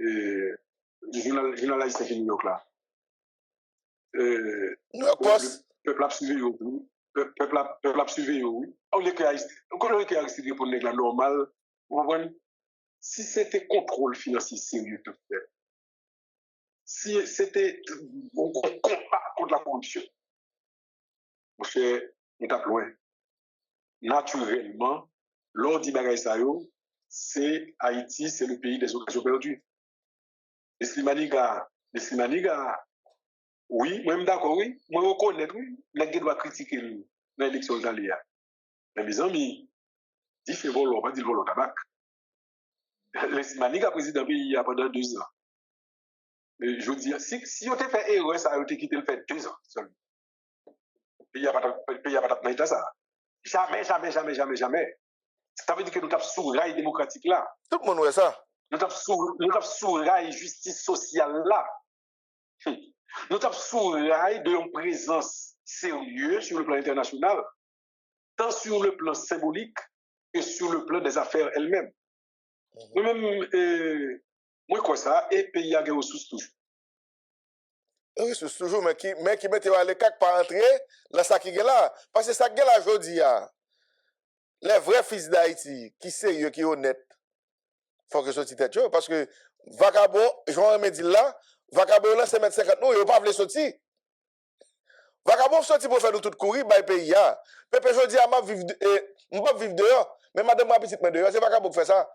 B: est New York là. Le peuple a suivi le peuple a suivi oui. On les que Aristide répond la normal, vous comprenez? Si c'était contrôle financier sérieux tout fait. Si c'était on combat contre la corruption. Mon cher, on tape loin. Naturellement, l'on dit bagay sa yo, c'est Haïti, c'est le pays des occasions perdues. Les Slimaniga, oui, moi je d'accord, oui, moi je reconnais, oui, les gens doivent critiquer l'élection d'Alia. Mais mes amis, dit fait voler, on va dire voler tabac. Les Slimaniga président pays pendant 2 ans. Je veux dire, si on t'a fait erreur, ça a été quitté le fait 2 ans seulement. Il n'y a pas de ça. Jamais. Ça veut dire que nous avons sous rail démocratique là.
A: Tout le monde voit ça.
B: Nous avons sous rail justice sociale là. Nous avons sous rail de présence sérieuse sur le plan international, tant sur le plan symbolique que sur le plan des affaires elles-mêmes. Moi-même, moi quoi ça, et pays a des ressources toujours.
A: Oui, c'est toujours, mais qui mette à l'écart par entrer, là, ça qui est là. Parce que ça qui est là, je dis, les vrais fils d'Haïti, qui sérieux, qui honnête, faut que je sois tête, parce que vagabond, Jean me dit là, vagabond là, c'est mettre 50 nous, il ne pas voulu sortir. Vagabond sorti pour faire nous tout courir, bah, pays, là. Pépé, je dis, je ne pas vivre dehors, mais madame, ma petite, dehors, c'est vagabond qui fait ça.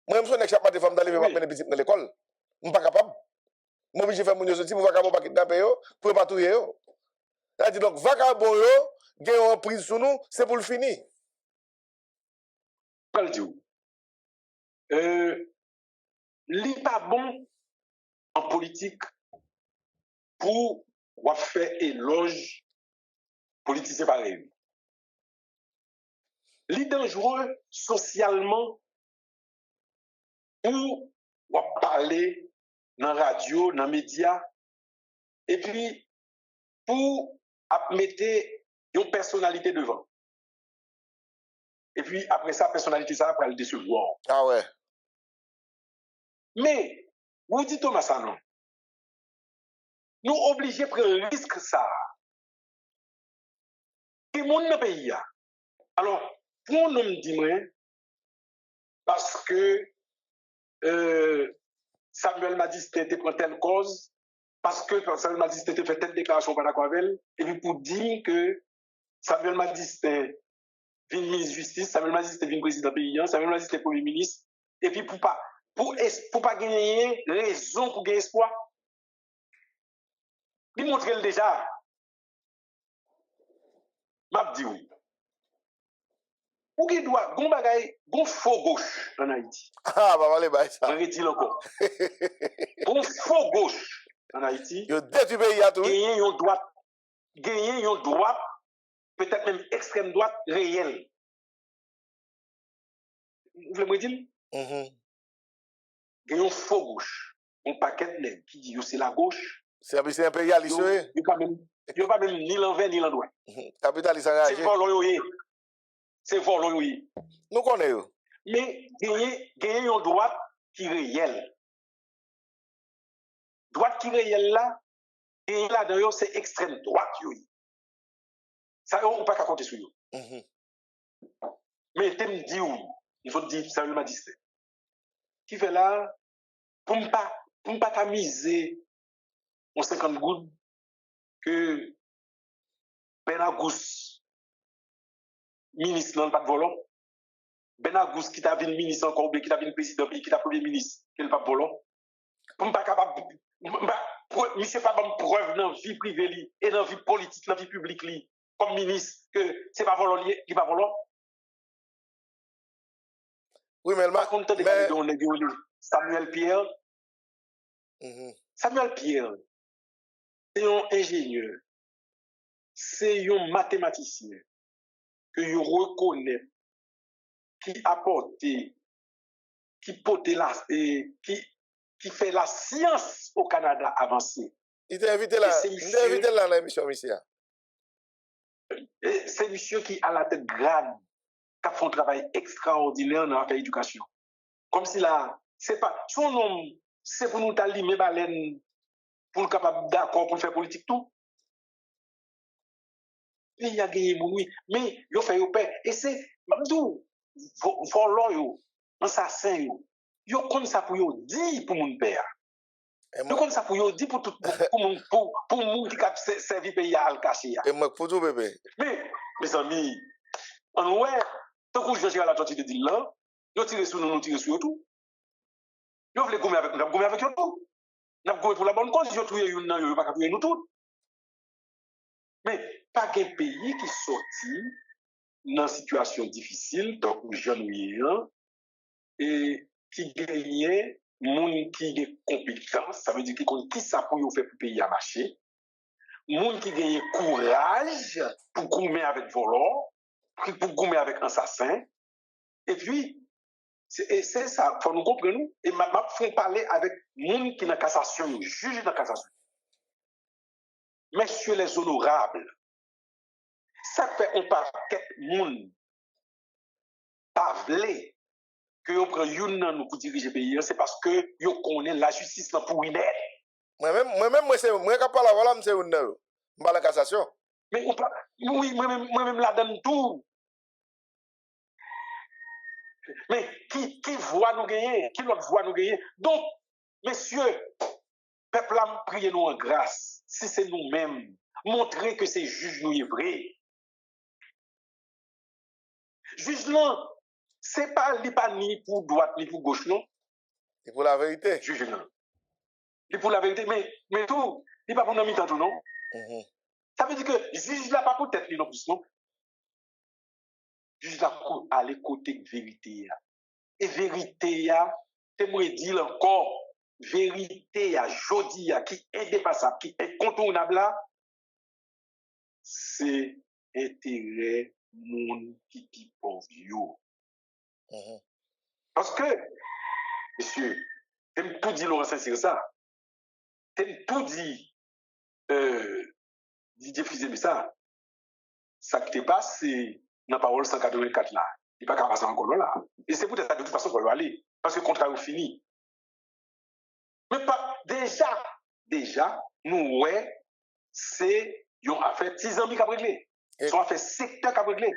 A: Moi, je suis chaque matin, femme d'aller, ma petite dans l'école. Je ne suis pas capable. Moi, je fais mon sorti pour vagabond pas kidnapper, pour pas tuer. C'est-à-dire, donc, vagabond, gagne en prise sur nous, c'est pour le finir.
B: N'est pas bon en politique pour faire éloge politicien pareil. Li dangereux socialement pour parler dans la radio, dans les médias, et puis pour mettre une personnalité devant. Et puis après ça, personnalité, ça va le décevoir.
A: Ah ouais.
B: Mais, vous dites Thomas ça non. Nous obligés de prendre un risque ça. Et mon dans le pays. Alors, pour nous me dire, parce que Samuel m'a dit que c'était pour telle cause, parce que Samuel m'a dit que c'était fait telle déclaration par la Coavel, et puis pour dire que Samuel m'a dit que c'était ministre de justice, Samuel m'a dit que c'était président pays, Samuel m'a dit que c'était premier ministre, et puis pour pas gagner raison pour gagner espoir, il montre déjà, m'a dit oui. Ou qui doit, gon faux gauche en Haïti.
A: Ah, bah, allez, bah, ça.
B: On retire encore. Gon faux gauche en Haïti.
A: Yo détruit pays à tout.
B: Gagner une droite, peut-être même extrême droite réelle. Vous voulez me dire? Gagner une faux gauche. Un paquet de nègres qui dit que c'est la gauche.
A: C'est impérialiste.
B: Il n'y a pas même ni l'envers ni l'endroit.
A: Capitaliste engagé.
B: C'est volant. C'est volant.
A: Nous connaissons.
B: Mais gagner une droite qui est réelle. Droite qui est réelle là, et là d'ailleurs c'est extrême droite. Ça, on ne peut pas compter sur eux. Mais tu me dis il faut dire, ça m'a dit ça. Qui fait là, pour ne pas t'amuser, on 50 gouttes que Benagous, ministre, non, pas de volant. Benagous qui t'a vu ministre encore, qui t'a vu président, qui t'a premier ministre, qui n'est pas de volant. Pour ne pas capable, monsieur pas bonne preuve dans la vie privée et dans la vie politique, dans la vie publique, comme ministre, que c'est pas volant, qui n'est pas volant.
A: Oui, mais
B: par contre, Samuel Pierre. Samuel Pierre, c'est un ingénieur, c'est un mathématicien que je reconnais, qui apporte, qui fait la science au Canada avancée.
A: Il t'a invité là, dans l'émission, monsieur.
B: C'est monsieur qui a la tête grande, qui a fait un travail extraordinaire dans l'éducation. Comme si là, c'est pas son nom, c'est pour nous t'allimer baleine, pour nous capable d'accord pour faire politique tout. Il y a gagné mon oui, mais il fait au père. Et c'est tout, volant, assassin, yo comme ça pour yo dire pour mon père. Yo comme ça pour yo dire pour tout pour moun qui a servi pays à al cacher.
A: Et moi pour tout bébé.
B: Mais mes amis, en ouais, tant que je la tortue de dire là, yo tire sur nous tire sur tout. Yo voulez gommer avec nous, gommer avec yo tout. N'a gommer pour la bonne cause, yo trouver une nan yo pas trouver nous tout. Mais pas qu'un pays qui sorti dans une situation difficile, tant que jeune et qui gagne, moun qui gagne compétence, ça veut dire qui ça pour faire pour payer à marcher, moun qui gagne courage pour gommer avec volant, pour gommer avec assassin, et puis c'est ça, faut nous comprendre, et m'a faut parler avec moun qui dans cassation, juge dans cassation. Messieurs les honorables, ça fait un paquet moun pas vle que vous prenez une pour diriger le pays, c'est parce que vous connaissez la justice pour une aide.
A: Moi-même, moi, qui parle à voilà, c'est une heure. Je parle de cassation.
B: Mais oui, moi-même, là donne tout. Mais qui voit nous gagner? Qui l'autre voit nous gagner? Donc, messieurs, peuple a prié nous en grâce. Si c'est nous-mêmes, montrer que c'est juge nous est vrai. Juge non, c'est pas ni pour droite ni pour gauche, non?
A: C'est pour la vérité.
B: Juge non. C'est pour la vérité, mais tout, il pas pour nous mi-temps tout, non? Ça veut dire que juge là pas pour tête, non plus, non? Juge là pour aller côté vérité. Et vérité, c'est moi dire encore, vérité, jodi, qui est indépassable, qui est incontournable là, c'est intérêt moun qui pauvre yo. Parce que, monsieur, t'aimes tout dire Laurent Saint-Cyr ça. T'aimes tout dire Didier Fils ça, ça qui te passe, c'est dans la parole 184 là. Il n'est pas capable de passer encore là. Et c'est peut-être ça de toute façon qu'on va aller. Parce que le contrat est fini. Mais pas, déjà, nous, ouais, c'est, ils ont fait 6 ans qui a réglé. Ils ont fait secteur qui a réglé.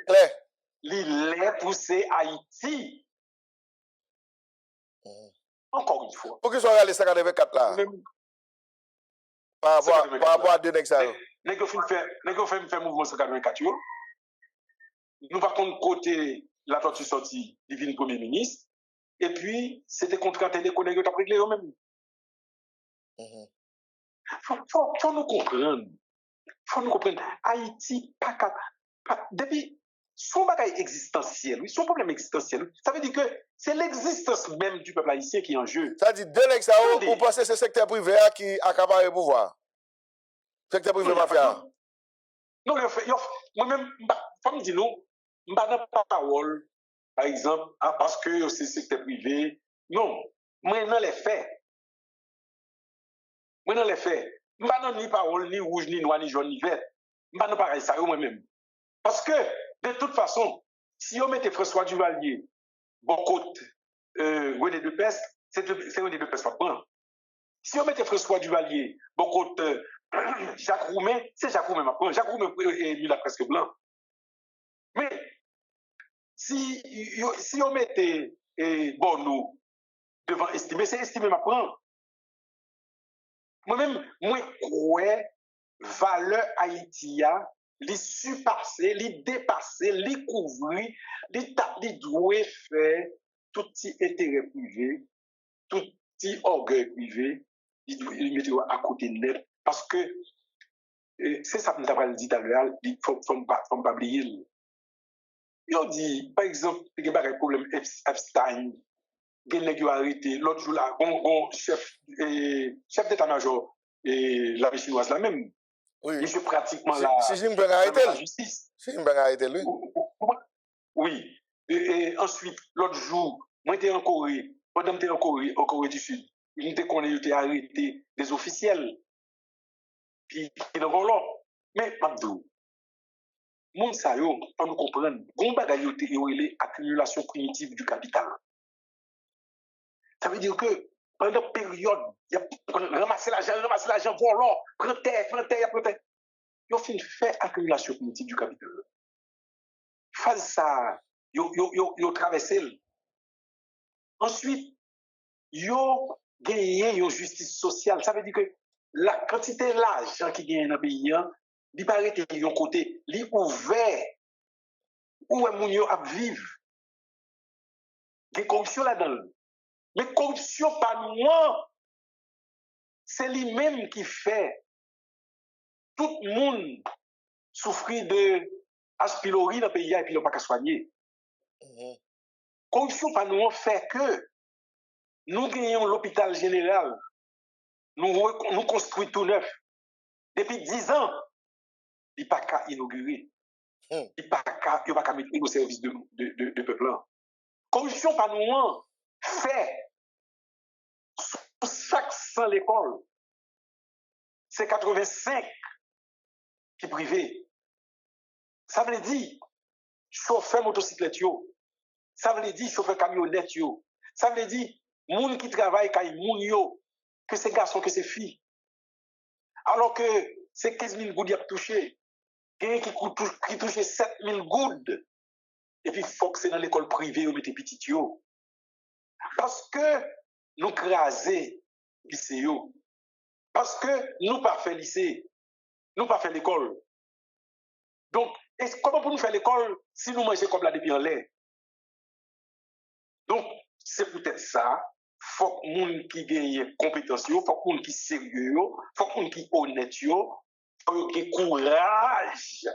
B: Il est poussé Haïti. Encore une fois.
A: Pour qu'ils soient allés 184 là. Par rapport à deux nexaires.
B: Nous avons fait mouvement 184. Nous par contre côté la tortue sortie divine premier ministre et puis c'était contre les collègues qui ont réglé eux-mêmes. Faut nous comprendre. Faut nous comprendre. Haïti depuis son bagage existentiel, son problème existentiel, ça veut dire que c'est l'existence même du peuple haïtien qui est en jeu.
A: Ça dit deux nexaires vous pensez que c'est le secteur privé qui accapare le pouvoir. Secteur privé mafia.
B: Non, moi-même, comme dit nous, je ne parle pas parole, par exemple, parce que c'est secteur privé. Non, moi, dans les faits. Je ne parle ni parole, ni rouge, ni noir, ni jaune, ni vert. Je ne parle pas pareil ça moi-même. Parce que, de toute façon, si on mettait François Duvalier, bon côté, René Depès, c'est René Depès pas prendre. Si on mettait François Duvalier, bon côté, Jacques Roumain, c'est Jacques Roumain maintenant. Jacques Roumain est lui là presque blanc. Mais si on mettait Bono devant estimer, c'est estimer maintenant. Moi-même, moi, crois valeur Haïtia, les surpasser, les dépasser, les couvrir, les doit faire tout petit intérêt privé, tout petit orgueil privé, il mettre à côté net. Parce que c'est ça que nous avons dit tout à l'heure, il ne faut pas oublier. Ils dit, par exemple, il y a un problème Epstein, il y a arrêté, l'autre jour là, chef d'état-major, et l'armée chinoise là même.
A: Oui.
B: Il est pratiquement là.
A: Si Jinping a arrêté
B: la justice.
A: Si Jinping a arrêté lui.
B: Oui. Et ensuite, l'autre jour, moi j'étais en Corée, pendant que j'étais en Corée du Sud, il était arrêté des officiels. Puis il en là. Mais Abdou, moun sa yo, on nous comprendre, bon bagay yo te accumulation primitive du capital. Ça veut dire que pendant période, il y a ramasser l'argent, volant, prendre terre, prendre. Yo fin fait accumulation primitive du capital. Phase ça, yo traversé. Ensuite, yo gagné une justice sociale. Ça veut dire que la quantité d'argent qui gagne dans le pays, il paraît que yon côté, il ouvert où est moun yo ap vivre. Des corruption là-dedans. Mais corruption pas loin, c'est lui-même qui fait tout le monde souffrir de H. pylori dans le pays et puis il n'a pas qu'à soigner. Corruption pas loin fait que nous gagnons l'hôpital général, nous construisons tout neuf. Depuis 10 ans, il n'y a pas qu'à inaugurer. Il n'y a pas qu'à mettre au service de peuple. Corruption pas loin fait sur chaque 100 l'école, c'est 85 qui privé. Ça veut dire chauffeur motocyclette, ça veut dire chauffeur camionnette, ça veut dire moun qui travaille kay moun yo, que c'est garçon, que c'est fille. Alors que c'est 15 000 gouttes qui a touché, quelqu'un qui touche 7 000 gouttes, et puis il faut que c'est dans l'école privée où mettez petit yo. Parce que nous craser lycée, parce que nous pas fait lycée, nous pas fait l'école. Donc, comment pour nous faire l'école si nous mangeons comme la depuis en l'air? Donc, c'est peut-être ça. Faut que les gens qui gagnent compétence, faut que les gens qui sont sérieux, faut que les gens qui sont honnêtes, faut qu'ils aient courage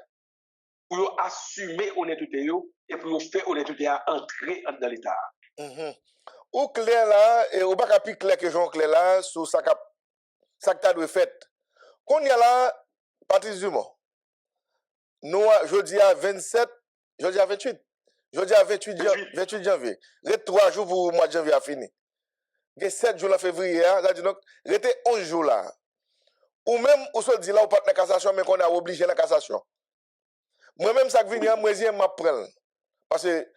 B: pour assumer l'honnêteté et pour faire honnêteté à entrer dans l'État.
A: Ou clair là, et ou pas plus clair que Jean Clair là, sur ça que tu as fait. Qu'on y a là, Patrice Dumont. Nous, jeudi à 27, jeudi à 28. Jeudi à 28 janvier. Les 3 jours pour le mois de janvier à fini. Il y a 7 jours en février, ça dit donc, il y a 11 jours là. ou même, ou se dit là, ou pas de cassation, mais qu'on a obligé la cassation. Moi-même, ça qui vient, moi, je m'apprends. Parce que,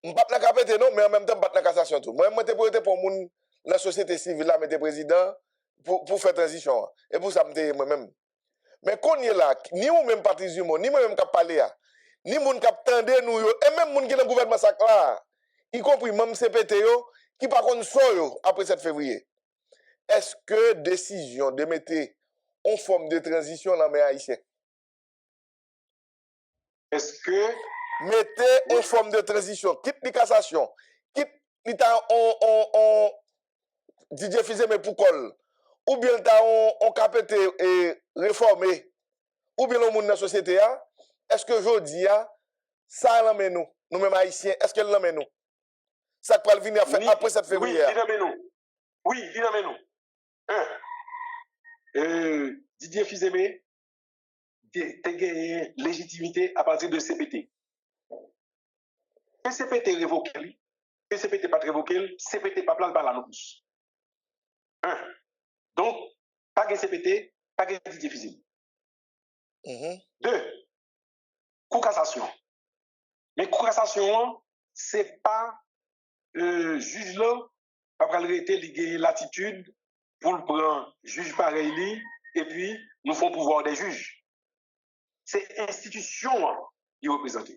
A: je ne pas de capété, non, mais en même temps, je pas de cassation tout. Moi, je suis pour moun, la société civile, là, mais président, pour faire transition. Et pour ça, je moi-même. Mais quand on est là, ni ou même Patrice Dumont, ni moi-même qui parlé là, ni moun qui tendé nous, et même moun qui dans le gouvernement là, y compris même CPT, qui par contre sont après 7 février. Est-ce que décision de mettre en forme de transition dans les Haïtiens?
B: Est-ce que
A: mettez en forme de transition, quitte les cassations, quitte on DJ Fizeme pour col, ou bien on capete et réformer, ou bien le monde dans la société, est-ce que aujourd'hui, ça l'emmène nous, nous-mêmes haïtiens, est-ce qu'elle l'emmène nous? Ça peut venir faire après cette février.
B: Oui, il nous. Oui, il l'emmène nous. Didier Fizeme, t'as gagné légitimité à partir de CPT. CPT révoqué, CPT pas révoqué, CPT pas place par la nous. Donc, pas de CPT, pas de Didier Fizeme. 2. Cour cassation. Mais cour cassation, c'est pas juge là, après arrêter, il gagne l'attitude pour le prendre juge pareil, et puis nous faisons pouvoir des juges. C'est institution qui représente.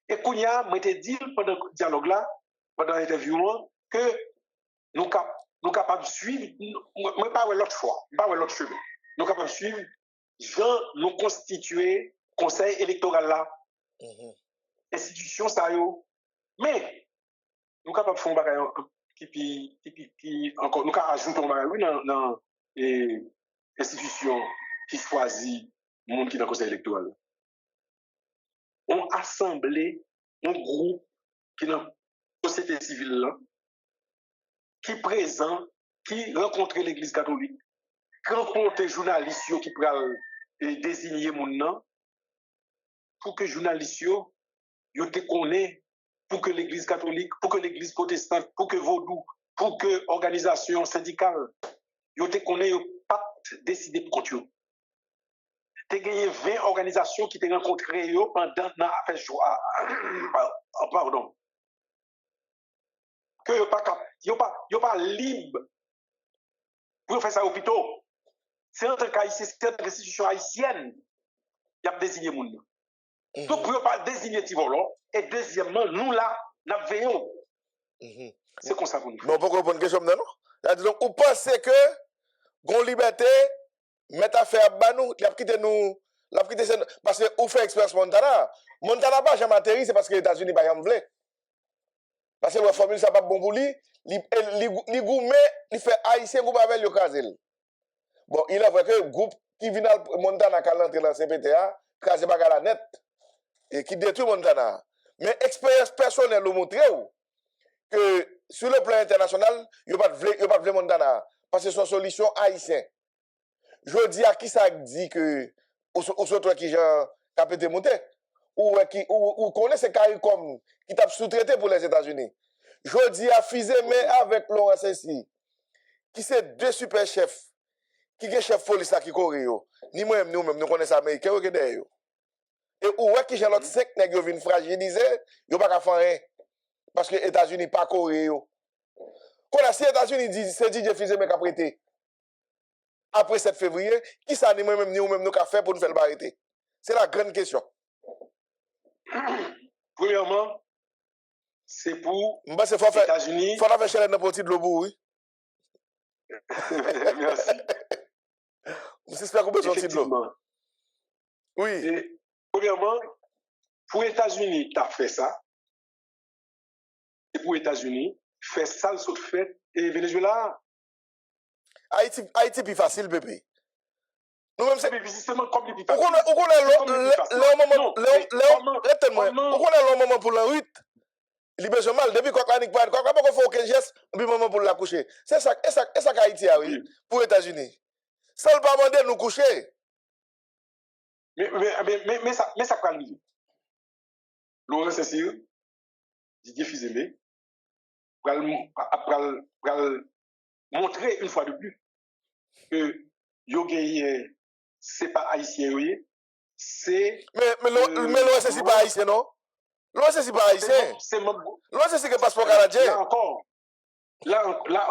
B: Et Kounia m'a dit pendant le dialogue là, pendant l'interview, que nous sommes capables de suivre, mais pas l'autre fois, pas l'autre chemin. Nous sommes capables de suivre, Jean nous constituer conseil électoral là, institution ça yo, mais nous sommes capables de faire un bagage qui encore, nous sommes ajouter un bagage dans l'institution qui choisit le monde qui est dans le conseil électoral. On assemblé un groupe qui est dans la société civile là, qui présent, qui rencontre l'église catholique, qui rencontre les journalistes qui peuvent désigner mon nom, pour que les journalistes te connaissent, pour que l'église catholique, pour que l'église protestante, pour que Vaudou, pour que l'organisation syndicale, te connaissent, pas décider pour contre eux. Tu as gagné 20 organisations qui t'ont rencontré pendant l'affaire joie. Pardon. Que yo pas libre pour faire ça au hôpital. C'est un cas ici, c'est une institution haïtienne qui a désigné mon nom. Donc pour pas désigner Tivolo, et deuxièmement, nous là, nous veillons. C'est comme ça pour nous.
A: Bon, pour répondre à une question, non? Donc, vous pensez que Gon Liberté, met affaire à nous, il a quitté nous, parce que vous faites expérience Montana. Montana pas jamais atterri, c'est parce que les États-Unis pas jamais voulu. Parce que la formule, ça pas bon pour lui, il gourmet, il fait haïtien, groupe avec le Kazel. Bon, il a vrai que le groupe qui vient à Montana, qui a l'entrée dans le CPTA, crasé pas la net, et qui détruit Montana. Mais expérience personnelle nous montre que sur le plan international, il n'y a pas de Montana, parce que c'est une solution haïtienne. Je dis à qui ça dit que, ou soit qui j'ai capé monter, ou connaît ces CARICOM qui t'a sous-traité pour les États-Unis. Je dis à Fizeme avec Laurent Sessi, qui c'est deux super chefs, qui est chef police qui court, ni moi-même, nous-mêmes, nous connaissons Américains, qui est et où est-ce que j'ai l'autre 5 nègres qui viennent fragiliser, ils n'ont pas qu'à faire rien. Parce que les États-Unis pas Corée. Quand si les États-Unis disent c'est DJ Fizeme qui a prêté après 7 février, qui ça ni moi-même ni nous-mêmes nous qu'a fait pour nous faire le arrêter? C'est la grande question.
B: Premièrement, c'est pour
A: les États-Unis. Il faut faire chez les petits de l'obou, oui.
B: Merci.
A: J'espère qu'on peut sortir de l'eau. Oui.
B: Et, premièrement, pour les États-Unis, tu as fait ça. Et pour les États-Unis, fait ça, le saut fait. Et Venezuela.
A: Haïti plus facile, bébé. Nous-mêmes, c'est
B: justement comme les plus facile.
A: On connaît le moment pour la route. Il besoin mal. Depuis qu'on panique pas, quand on fait aucun geste, on peut moment pour la coucher. C'est ça qu'Haïti a, oui, pour les États-Unis. Ça ne pas demander nous coucher.
B: Mais ça peut arriver. Laurent Cécile, Didier Fizeme, pour montrer une fois de plus que yo gagné, c'est pas haïtien, oui, c'est.
A: Mais l'OSS, c'est pas haïtien, non? L'OSS, c'est pas haïtien. L'OSS, c'est que passeport canadien.
B: Là encore,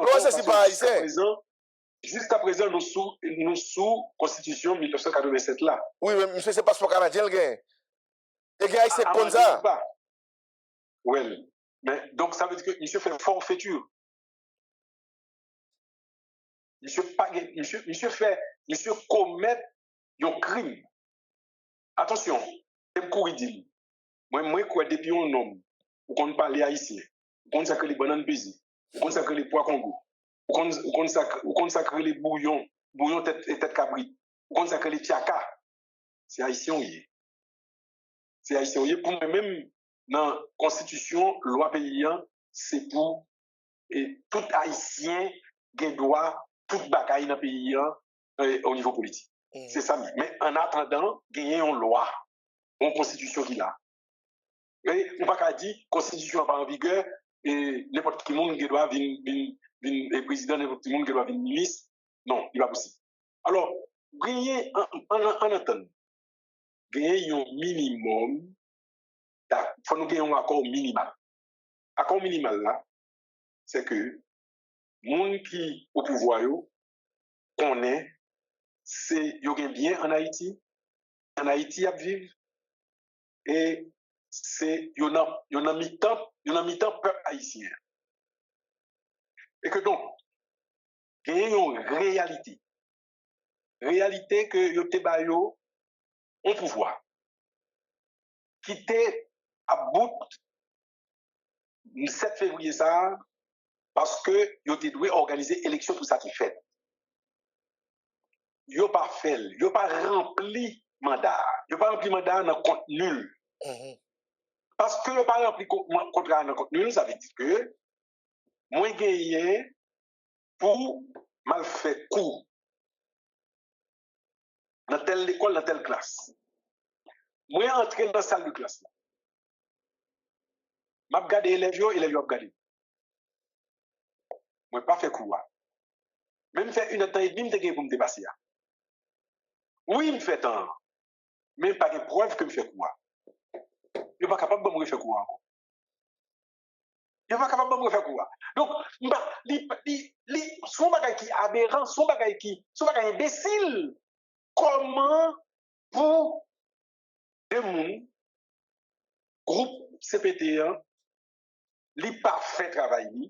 A: l'OSS, c'est pas haïtien.
B: Jusqu'à présent, nous sous Constitution 1987 là.
A: Oui, mais monsieur, c'est passeport canadien, le gars. Et gars, c'est comme ça.
B: Oui, mais donc ça veut dire que monsieur fait forfaiture. Monsieur commet un crime. Attention, je me dis, moi, quoi, depuis un homme, ou qu'on parle haïtien, ou qu'on sacre les bananes busy, ou qu'on sacre les pois Congo, ou qu'on sacre les bouillons tête cabri, ou qu'on sacre les tiaka, c'est haïtien, oui. C'est haïtien, oui. Pour moi-même, dans la constitution, loi paysan, c'est pour tout haïtien qui doit tout bagaille dans le pays au niveau politique. C'est ça. Mais en attendant, gagner une loi, une constitution qui l'a. Et on ne peut pas dire constitution n'est pas en vigueur et n'importe qui monde qui doit venir président, n'importe qui monde qui doit venir ministre. Non, il n'est pas possible. Alors, gagner en attendant, gagner un minimum, il faut nous gagner un accord minimal. Accord minimal là, c'est que monde qui au pouvoir connaît c'est yo gen bien en Haïti à vivre et c'est yo nan mi-temps peuple haïtien et que donc il y a une réalité que yo te ba yo on pouvoir qui était à bout le 7 février ça parce que yo te dû organiser élection tout ça qui fait yo pas fait yo pas rempli mandat dans compte nul parce que yo pas rempli contrat dans compte nul ça veut dire que moi gagné pour mal fait cours dans telle école dans telle classe moi entrer dans la salle de classe m'a regarder élèves yo regarder moi pas fait cours même fait une temps et demi m'te pour me dépasser oui me fait temps mais pas de preuve que me fait cours yo pas capable de me faire cours encore yo pas capable de me faire cours donc son bagay qui aberrant son bagay imbécile comment pour des gens groupe CPT1 li pas fait travail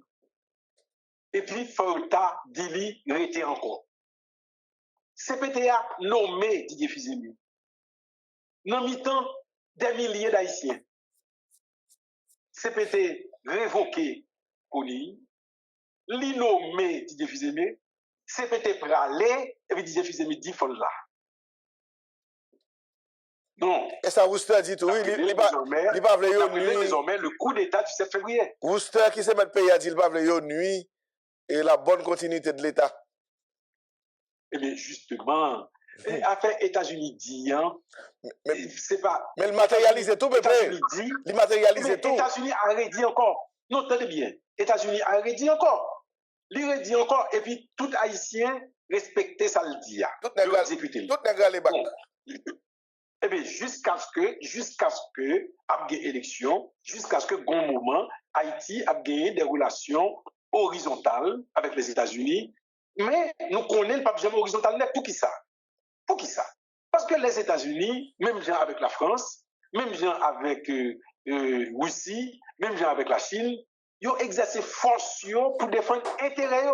B: et puis faut ta dili rete encore CPTA nommé Didier Fizemi dans mi-temps des milliers d'haïtiens CPT révoqué Koni li nommé Didier Fizemi CPT pralé et puis Didier Fizemi dit faut là non.
A: Et ça, Worcester dit tout, oui, il pas
B: désormais le coup d'État du 7 février.
A: Worcester qui se met le pays a dit il pas veut nuit et la bonne continuité de l'État.
B: Eh bien, justement, affaire États-Unis dit, hein, c'est pas.
A: Mais il matérialise tout, bébé. Il matérialise tout.
B: États-Unis a redit encore. Non, tenez bien. États-Unis a redit encore. Il redit encore, et puis tout Haïtien respectait ça le dit.
A: Tout n'est pas les bacs.
B: Eh bien, jusqu'à ce que, après l'élection, jusqu'à ce que, bon moment, Haïti a gagné des relations horizontales avec les États-Unis, mais nous connaissons pas jamais horizontales net. Pour qui ça? Pour qui ça? Parce que les États-Unis, même gens avec la France, même gens avec Russie, même gens avec la Chine, ils ont exercé force pour défendre intérêt.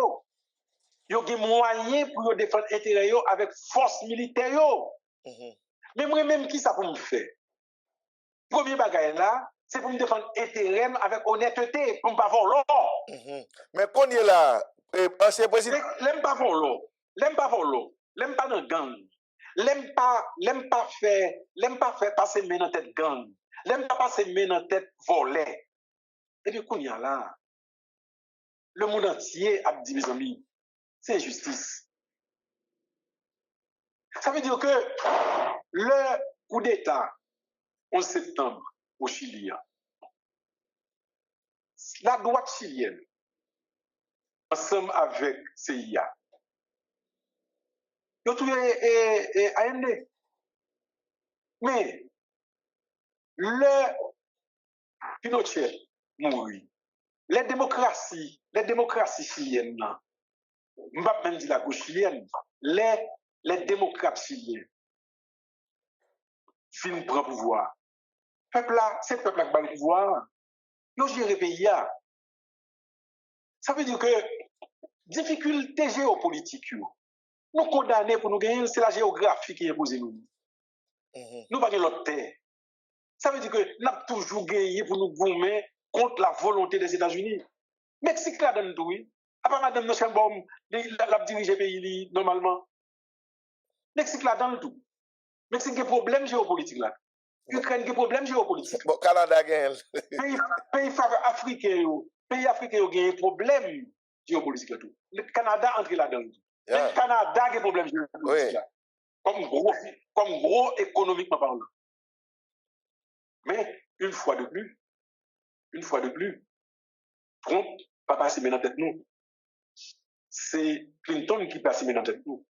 B: Ils ont des moyens pour défendre intérêt avec force militaire. Mais moi-même, qui ça pour me faire? Premier bagage là, c'est pour me défendre intérêt avec honnêteté, pour ne pas voler.
A: Mais quand il est là, ancien président.
B: L'aime pas voler, l'aime pas dans gang, l'aime pas faire passer main dans tête gang, l'aime pas passer main dans tête voler. Et puis, quand il y a là, le monde entier a dit, mes amis, c'est injustice. Ça veut dire que le coup d'État 11 septembre au Chili, la droite chilienne, ensemble avec CIA, Yo tout AMD. Mais le Pinochet mourir. Les démocraties chiliennes, je ne vais pas même dire la gauche chilienne, les démocrates chiliens finissent prendre le pouvoir. C'est peuple qui a le pouvoir. Ils ont géré le pays. Ça veut dire que difficulté géopolitique, nous condamnons pour nous gagner, c'est la géographie qui impose nous. Nous pas l'autre terre. Ça veut dire que nous avons toujours gagné pour nous gommer contre la volonté des États-Unis. Mexique là donne tout, oui. À part Madame Nochenbaum, la dirige le pays normalement. Mexique là donne tout. Mexique a des problèmes géopolitiques là. Ukraine a des problèmes géopolitiques.
A: Bon, Canada gagne.
B: Pays africains ont des problèmes géopolitiques là tout. Le Canada entre là-dedans. Le Canada a des problèmes géopolitiques là. Comme gros économiquement parlant. Mais une fois de plus, Trump va passer maintenant tête nous. C'est Clinton qui passe maintenant tête nous.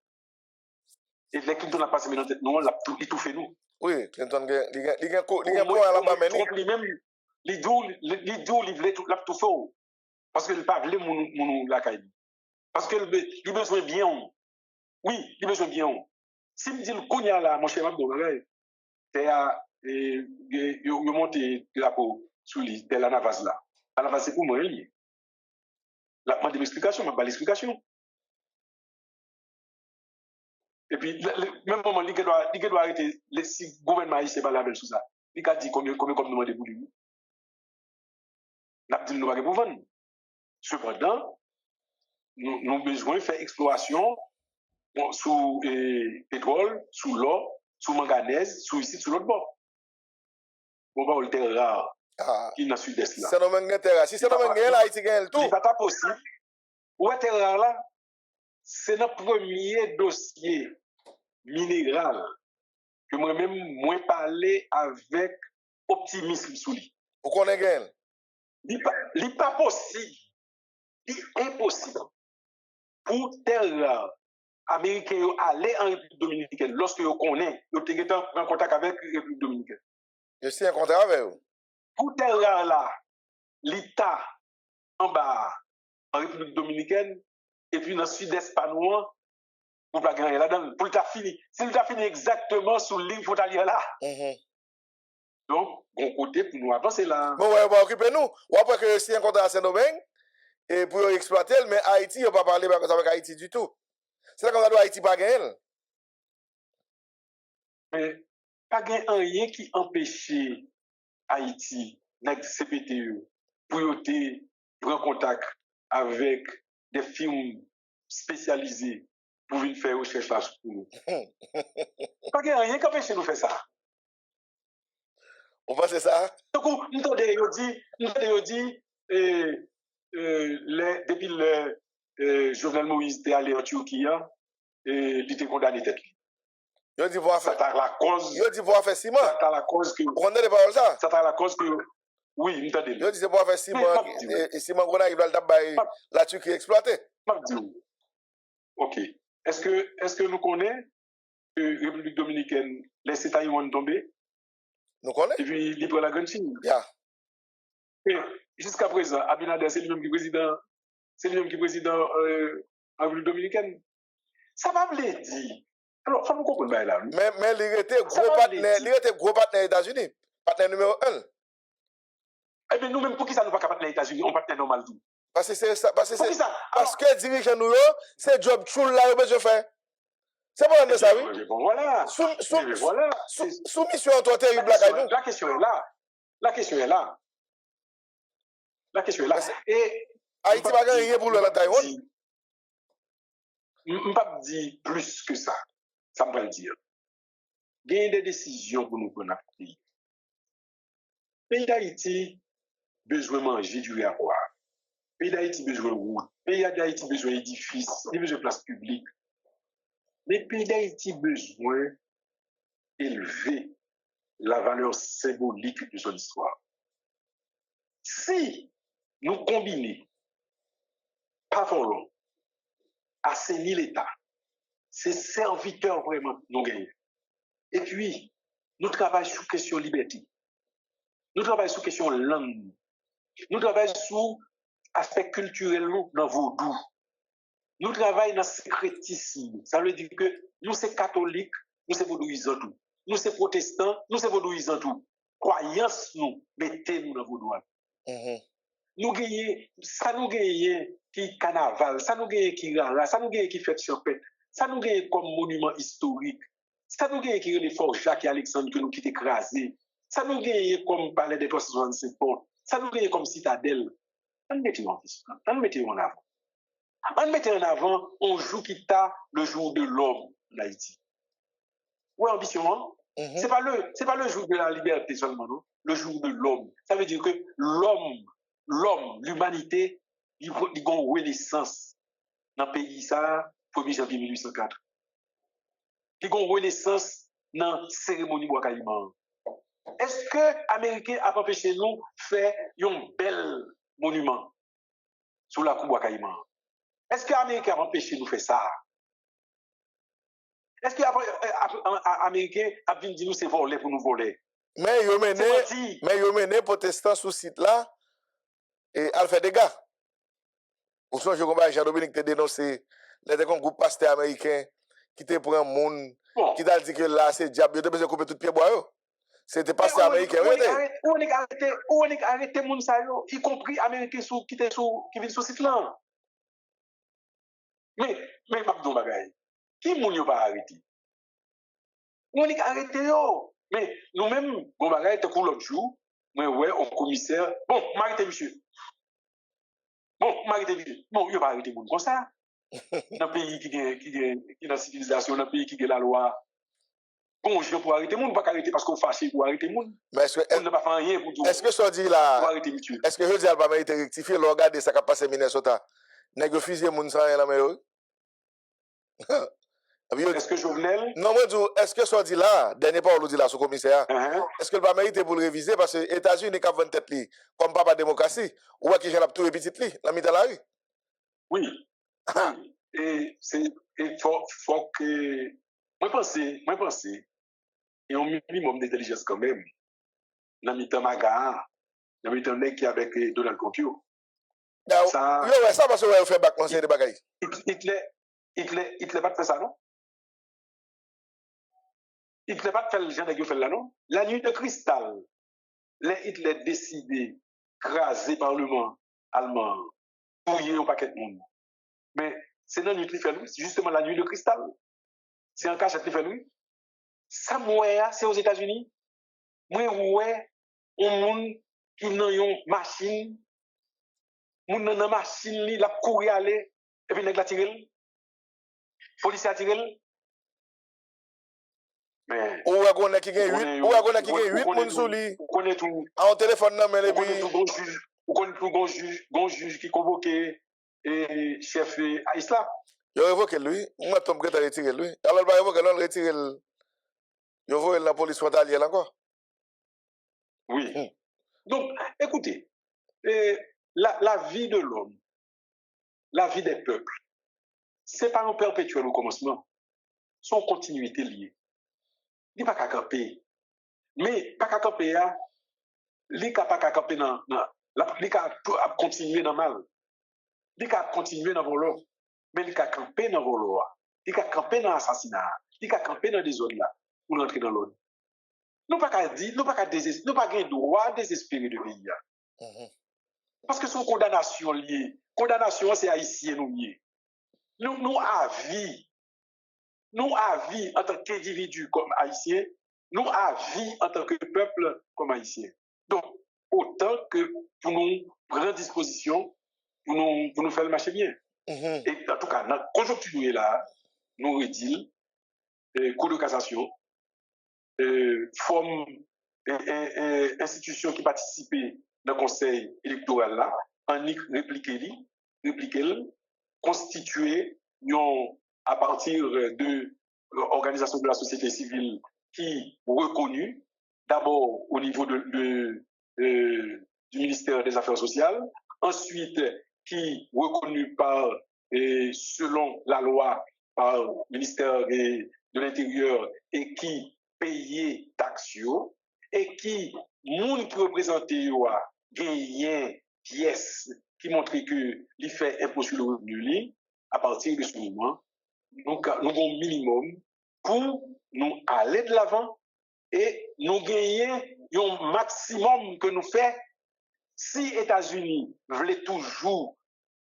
B: Et les Clinton a passé maintenant tête nous, il tout fait nous.
A: Oui, Clinton il a quoi à la bas
B: Trump lui-même, il dit l'a tout fait. Parce qu'il ne pas voulu mon la caille. Parce qu'il a besoin bien. Oui, il a besoin bien. Si me dit le cognac là, mon cher Mabdo, il monte la peau sous lui, de la navase là. La navase c'est pour moi, il la demande l'explication, je pas l'explication. Et puis, même moment, il doit arrêter, si le gouvernement haïtien pas la même chose ça, il a dit combien comme nous demandons pour lui. N'a dit nous pas pour vendre. Cependant, nous avons besoin de faire exploration sous pétrole, sous l'or, sous manganèse, sous ici, sous l'autre bord. On va le terre rare qui est dans le sud-est là.
A: C'est le même terre. Si c'est le même gagne, Haïti gagne tout.
B: C'est pas possible. Où est terre rare là? C'est notre premier dossier minéral que moi-même, moi parler avec optimisme sous lui.
A: Vous connaissez gagne?
B: Il n'est pas possible. Il est impossible pour terre rare américain aller en République dominicaine lorsque vous connaissez, vous êtes en contact avec la République dominicaine.
A: Je suis en contact avec vous.
B: Pour terre rare là, l'État en bas en République dominicaine et puis dans le sud-est panois, pour pas gagner là-dedans, pour l'État fini. Si l'État fini exactement sous ligne frontalière là. Donc, bon côté pour nous avancer là.
A: Bon, ouais, on va occuper nous. Ou après que si un contrat à Saint-Domingue, et pour exploiter, mais Haïti, on ne va pas parler avec Haïti du tout. C'est là qu'on a dit Haïti pas gagner.
B: Mais pas gagner rien qui empêche Haïti, avec CPTE, pour prendre contact avec des firmes spécialisées pour venir faire recherche là pour nous. Pas gagner rien qui empêche nous faire ça.
A: On pense ça?
B: Donc, nous avons dit, depuis le Jovenel Moïse était allé en Turquie, il était condamné tête.
A: Il dit voir
B: faire. Ça la cause.
A: Il dit voir faire ciment.
B: Ça la cause que.
A: Vous connaissez les paroles ça?
B: Ça la cause que. Oui, nous avons dit.
A: Il dit c'est pour faire ciment. Et ciment qu'on a, il doit le la Turquie exploiter.
B: Ok. Est-ce que nous connaissons que la République dominicaine laisse Taïwan tomber?
A: Nous connaissons.
B: Et puis, il prend la grande Chine.
A: Yeah.
B: Jusqu'à présent, Abinader, c'est lui-même qui est président en République dominicaine. Ça va me dire. Alors, il faut nous comprendre là.
A: Mais il était gros partenaire des États-Unis. Partenaire numéro 1.
B: Eh bien, nous-mêmes, pour qui ça nous pas partenaire des États-Unis? On partenaire normal tout.
A: Parce que c'est ça. Parce que dirigeant nous, c'est job choul là, il besoin faire. C'est pas de ça, oui?
B: Voilà.
A: Soumission entre terrible là.
B: La question est là. La question est là. Et
A: Haïti va gagner rien pour le Taïwan.
B: Je ne peux pas dire plus que ça. Ça me va le dire. Il y a des décisions pour nous prendre à pays. Le pays d'Haïti besoin de manger du riz à boire. Le pays d'Haïti besoin de route. Le pays d'Haïti besoin d'édifices, il besoin de places publiques. Le pays d'Haïti besoin d'élever la valeur symbolique de son histoire. Si nous combinons, pas pour long, assainir l'État, c'est serviteur vraiment nous gagnons. Et puis, nous travaillons sur question liberté. Nous travaillons sur question langue. Nous travaillons sur aspect culturel dans vaudou. Nous travaillons dans le sécrétisme. Ça veut dire que nous sommes catholiques, nous sommes vaudouisants tout. Nous sommes protestants, nous sommes vaudouisants tout. Croyance nous, mettez-nous dans vaudou. Nous gagnons, ça nous gagne qui carnaval, ça nous gagne qui rara, ça nous gagne qui fête champêtre, ça nous gagne comme monument historique, ça nous gagne qui les forts Jacques et Alexandre que nous qui écrasés, ça nous gagne comme palais des 365 portes, ça nous gagne comme citadelle. On mettez en avant. On mettait en avant un jour qui t'a le jour de l'homme en Haïti. Oui, ambition, c'est pas le jour de la liberté seulement, non? Le jour de l'homme. Ça veut dire que l'homme, l'humanité, il a une renaissance dans le pays, ça, 1er janvier 1804. Il a une renaissance dans la cérémonie Bois-Caïman. Est-ce que les Américains ont empêché nous de faire un bel monument sur la cour Bois-Caïman? Est-ce que les Américains ont empêché nous de faire ça? Est-ce que les Américains ont dit nous c'est voler pour nous voler?
A: Mais ils ont mené protestants sur ce site-là et a fait des dégâts. Ou soit je comprends, Jean-Dominique t'a dénoncé, les groupe pasteur américain qui te prend monde, qui t'a dit que là c'est diable, il a besoin de couper tout pied bois. C'était pasteur américain.
B: Où on est arrêté moun sa yo, y compris américain qui vient sur site là. Mais m'abdou bagay. Qui moun yo pas arrêté? On est arrêté yo. Mais nous-mêmes, bon bagay te kou l'autre jour, mais ouais, on commissaire, bon, m'arrêtez monsieur. Bon, yo pas arrêté moun comme ça. Dans pays qui dans la civilisation, dans pays qui a la loi. Bon, je pour arrêter moun, pas arrêter parce qu'on fâché pour arrêter moun.
A: Mais est-ce que
B: on n'a pas fait rien pour dire.
A: Est-ce que ça dit là?
B: Pour arrêter monsieur.
A: Est-ce que je dis elle pas mériter rectifier, regarder ça qui a passé Minnesota. Nèg yo fusillé moun sans rien la main.
B: Est-ce que Jovenel?
A: Non, moi, est-ce que ça dit là, dernier pas, on dit là, sous commissaire, est-ce que le pas mérité pour le réviser parce que les États-Unis ont 20 têtes li, comme papa démocratie, ou est-ce que j'ai la tout petite li, la mitad la rue?
B: Oui. Et faut que, moi pense, il y a un minimum d'intelligence quand même. Dans le temps Maga, dans le temps qui avec Donald Trump.
A: Ça, ça parce que vous fait bac conseil de bagaille.
B: Hitler pas fait ça, non? Hitler pas fait le genre de fait là, non? La nuit de cristal, les Hitler décidé craser le Parlement allemand, fouiller un paquet de monde. Mais c'est dans la nuit qui fait lui, c'est justement la nuit de cristal. C'est en cachette qui fait lui. Ça, moi, c'est aux États-Unis. Moi, ouais, un monde qui n'a une machine, moun nan nan machine li, la courir aller, et puis nèg la tirer. Policier a tiré. Mais
A: ou a connait qui gagne 8, ou a connait qui gagne 8 moun sou li.
B: On connaît tout.
A: En téléphone nan mais et puis
B: on connaît tout gon juge qui convoqué et chef Aïsla.
A: Yo révoqué lui, moi tombe prêt à retirer lui. Alors ba révoquer l'on retirer. Yo voye la police frontalière encore.
B: Oui. Donc écoutez, la vie de l'homme, la vie des peuples, c'est pas un perpétuel au commencement, son continuité liée. Il n'y a pas qu'à camper. Mais pas qu'à camper, il n'y a pas qu'à camper dans il qu'à continuer dans mal. Il qu'à continuer dans volant. Mais il qu'à camper dans volant. Il qu'à camper dans l'assassinat. Il qu'à camper dans des zones là pour entrer dans l'autre. Nous pas qu'à dire, nous pas qu'à désespérer, nous pas qu'à droit désespérer de pays. Parce que son condamnation liée. Condamnation, c'est haïtien nous lié. Nous à vie en tant qu'individu comme haïtien, nous à vie en tant que peuple comme haïtien. Donc, autant que pour nous prendre disposition, pour nous faire le marché bien. Et en tout cas, dans la conjoncture là, nous redil, cour de cassation, forme, institution qui participait dans le conseil électoral là, en répliquer, constituer à partir de l'organisation de la société civile qui reconnue, d'abord au niveau du ministère des Affaires sociales, ensuite qui reconnue par, selon la loi, par le ministère de l'Intérieur et qui payait taxes et qui, moun qui représente gagné pièces qui montrent que il fait impôt sur le revenu, à partir de ce moment, nous avons un minimum pour nous aller de l'avant et nous gagner un maximum que nous faisons. Si les États-Unis veulent toujours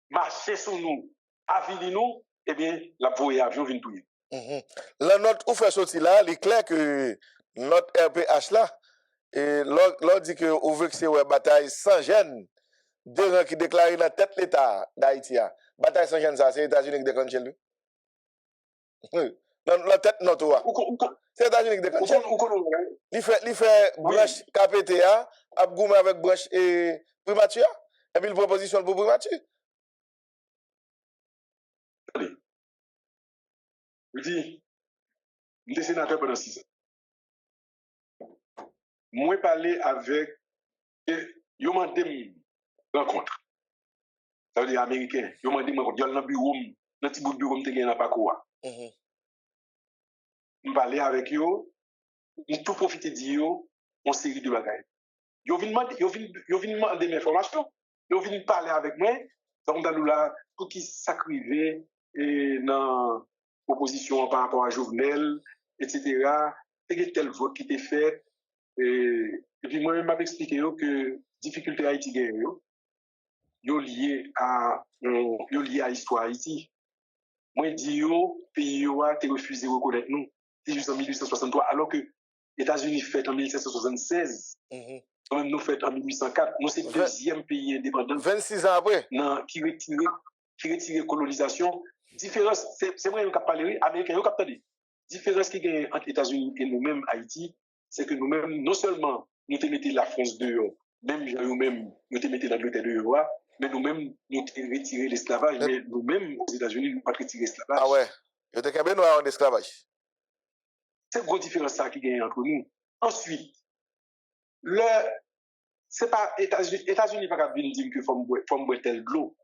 B: marcher sur nous, aviler nous, eh bien, la voyage vient tout.
A: La note où fait sortir là, il est clair que notre RPH là, et l'on dit que on veut que c'est une bataille sans gêne, deux gens qui déclarent dans la tête l'État d'Haïti. Bataille sans gêne, ça, c'est les États-Unis qui déclenchent chez lui. Dans la tête, notre c'est les États-Unis qui déclenchent. Il fait branche KPTA, Abgouma avec branche et primature, et puis il proposition pour primature.
B: Je dis, je suis sénateur pendant 6 ans. Moi, parler avec, yo mandé rencontre. Ça veut dire américain. Yo mandé rencontre. Yo dans le bureau, dans le petit bout de bureau, je suis pas quoi. Je parler avec yo, je tout profiter de yo, en série de bagages. Yo vinn demander mes informations. Yo vinn parler avec moi. Donc, dans là, pour qui s'acriver dans opposition par rapport à Jovenel, etc. Et tel vote qui était fait. Et puis moi, je m'avais expliqué que difficulté Haïti gagne, yo lié à l'histoire Haïti. Moi, je dis pays yo a refusé de reconnaître nous. C'est juste en 1863, alors que les États-Unis fait en 1776. Même nous fait en 1804. Nous, c'est le deuxième pays indépendant.
A: 26 ans après.
B: Non, qui retire la colonisation. Différence, c'est moi qui parle, américain, qui parle. Différence qui gagne entre les États-Unis et nous-mêmes, Haïti, c'est que nous-mêmes, non seulement nous te mettons la France dehors, même nous-mêmes, nous te mettons l'Angleterre dehors, mais nous-mêmes, nous te retiré l'esclavage, mais nous-mêmes, aux États-Unis, nous ne pas retiré l'esclavage.
A: Ah ouais, nous te cabé nous en esclavage.
B: C'est une grosse différence qui gagne entre nous. Ensuite, c'est pas États-Unis pas venir dire que faut boire tel de l'eau.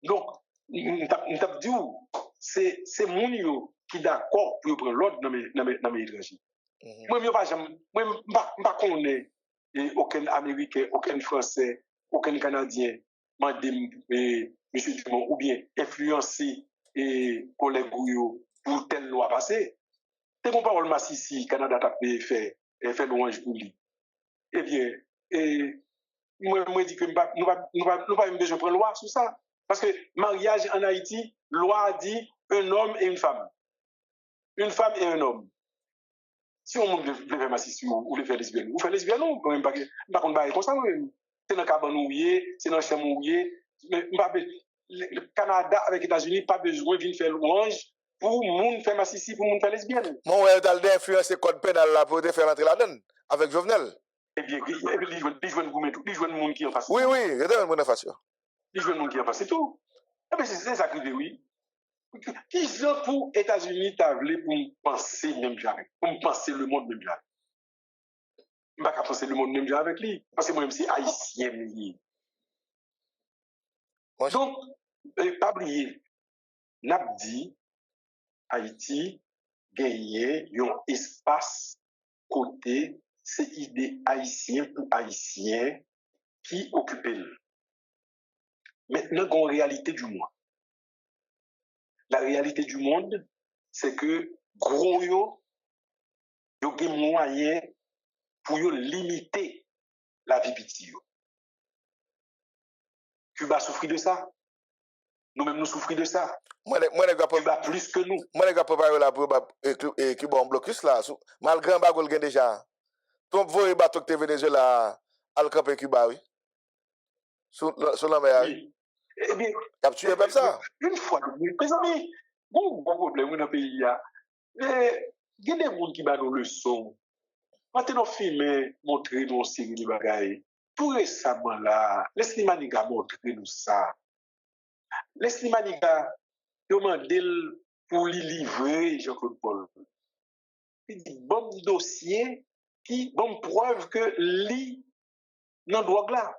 B: Donc, nous t'a dit c'est mon yo qui d'accord pour prendre l'ordre dans mes étrangers. Moi pas connais aucun américain, aucun français, aucun canadien mandé monsieur Dumont ou bien influencer collègues pour telle loi passer. C'est mon parole Massissi Canada t'a fait louange pour lui. Eh bien, moi, je dis que nous n'avons pas besoin de prendre loi sur ça. Parce que mariage en Haïti, loi dit un homme et une femme. Une femme et un homme. Si on veut faire massif ou veut faire lesbienne, ou faire lesbienne, non, on ne peut pas comme ça. C'est dans le cabane c'est dans le champ mais le Canada avec les États-Unis, pas besoin de faire louange pour moun faire massif, pour moun faire lesbienne.
A: Mon ouais, t'as d'influencer le code pénal là pour te faire entrer là-dedans, avec Jovenel.
B: Eh bien, il joue le monde qui est en face.
A: Oui, il y a un monde en face.
B: Il joue le monde qui est en face, c'est tout. Eh bien, c'est ça qui dit oui. Qui sont pour les États-Unis tablé pour penser même jamais, pour penser le monde même jamais. Je ne peux pas penser le monde même jamais avec lui, parce que moi-même, c'est haïtien. Donc, pas oublier, n'a dit Haïti gagner un espace côté, c'est idée haïtien pour haïtien qui occupe. Maintenant, dans la réalité du monde. La réalité du monde, c'est que gros yo a des moyens pour limiter la vie petit. Cuba souffre de ça. Nous-mêmes, nous souffrons de ça. Cuba plus que nous.
A: Moi, les gars, préparé là pour Cuba en blocus là. Malgré un bagol déjà. Ton voyez bateau que Venezuela al camper Cuba, oui. Sur la mer.
B: Oui. Eh bien,
A: capturer comme ça.
B: Une fois, mes amis, bon problème dans le pays. Mais il y a des gens qui ont des leçons. Maintenant, nos films montrent nos séries de bagailles. Tout récemment là, Leslie Maniga montre nous ça. Leslie Maniga demande pour lui livrer Jean-Claude Paul. Il dit bon dossier qui bon preuve que lui non drogue là.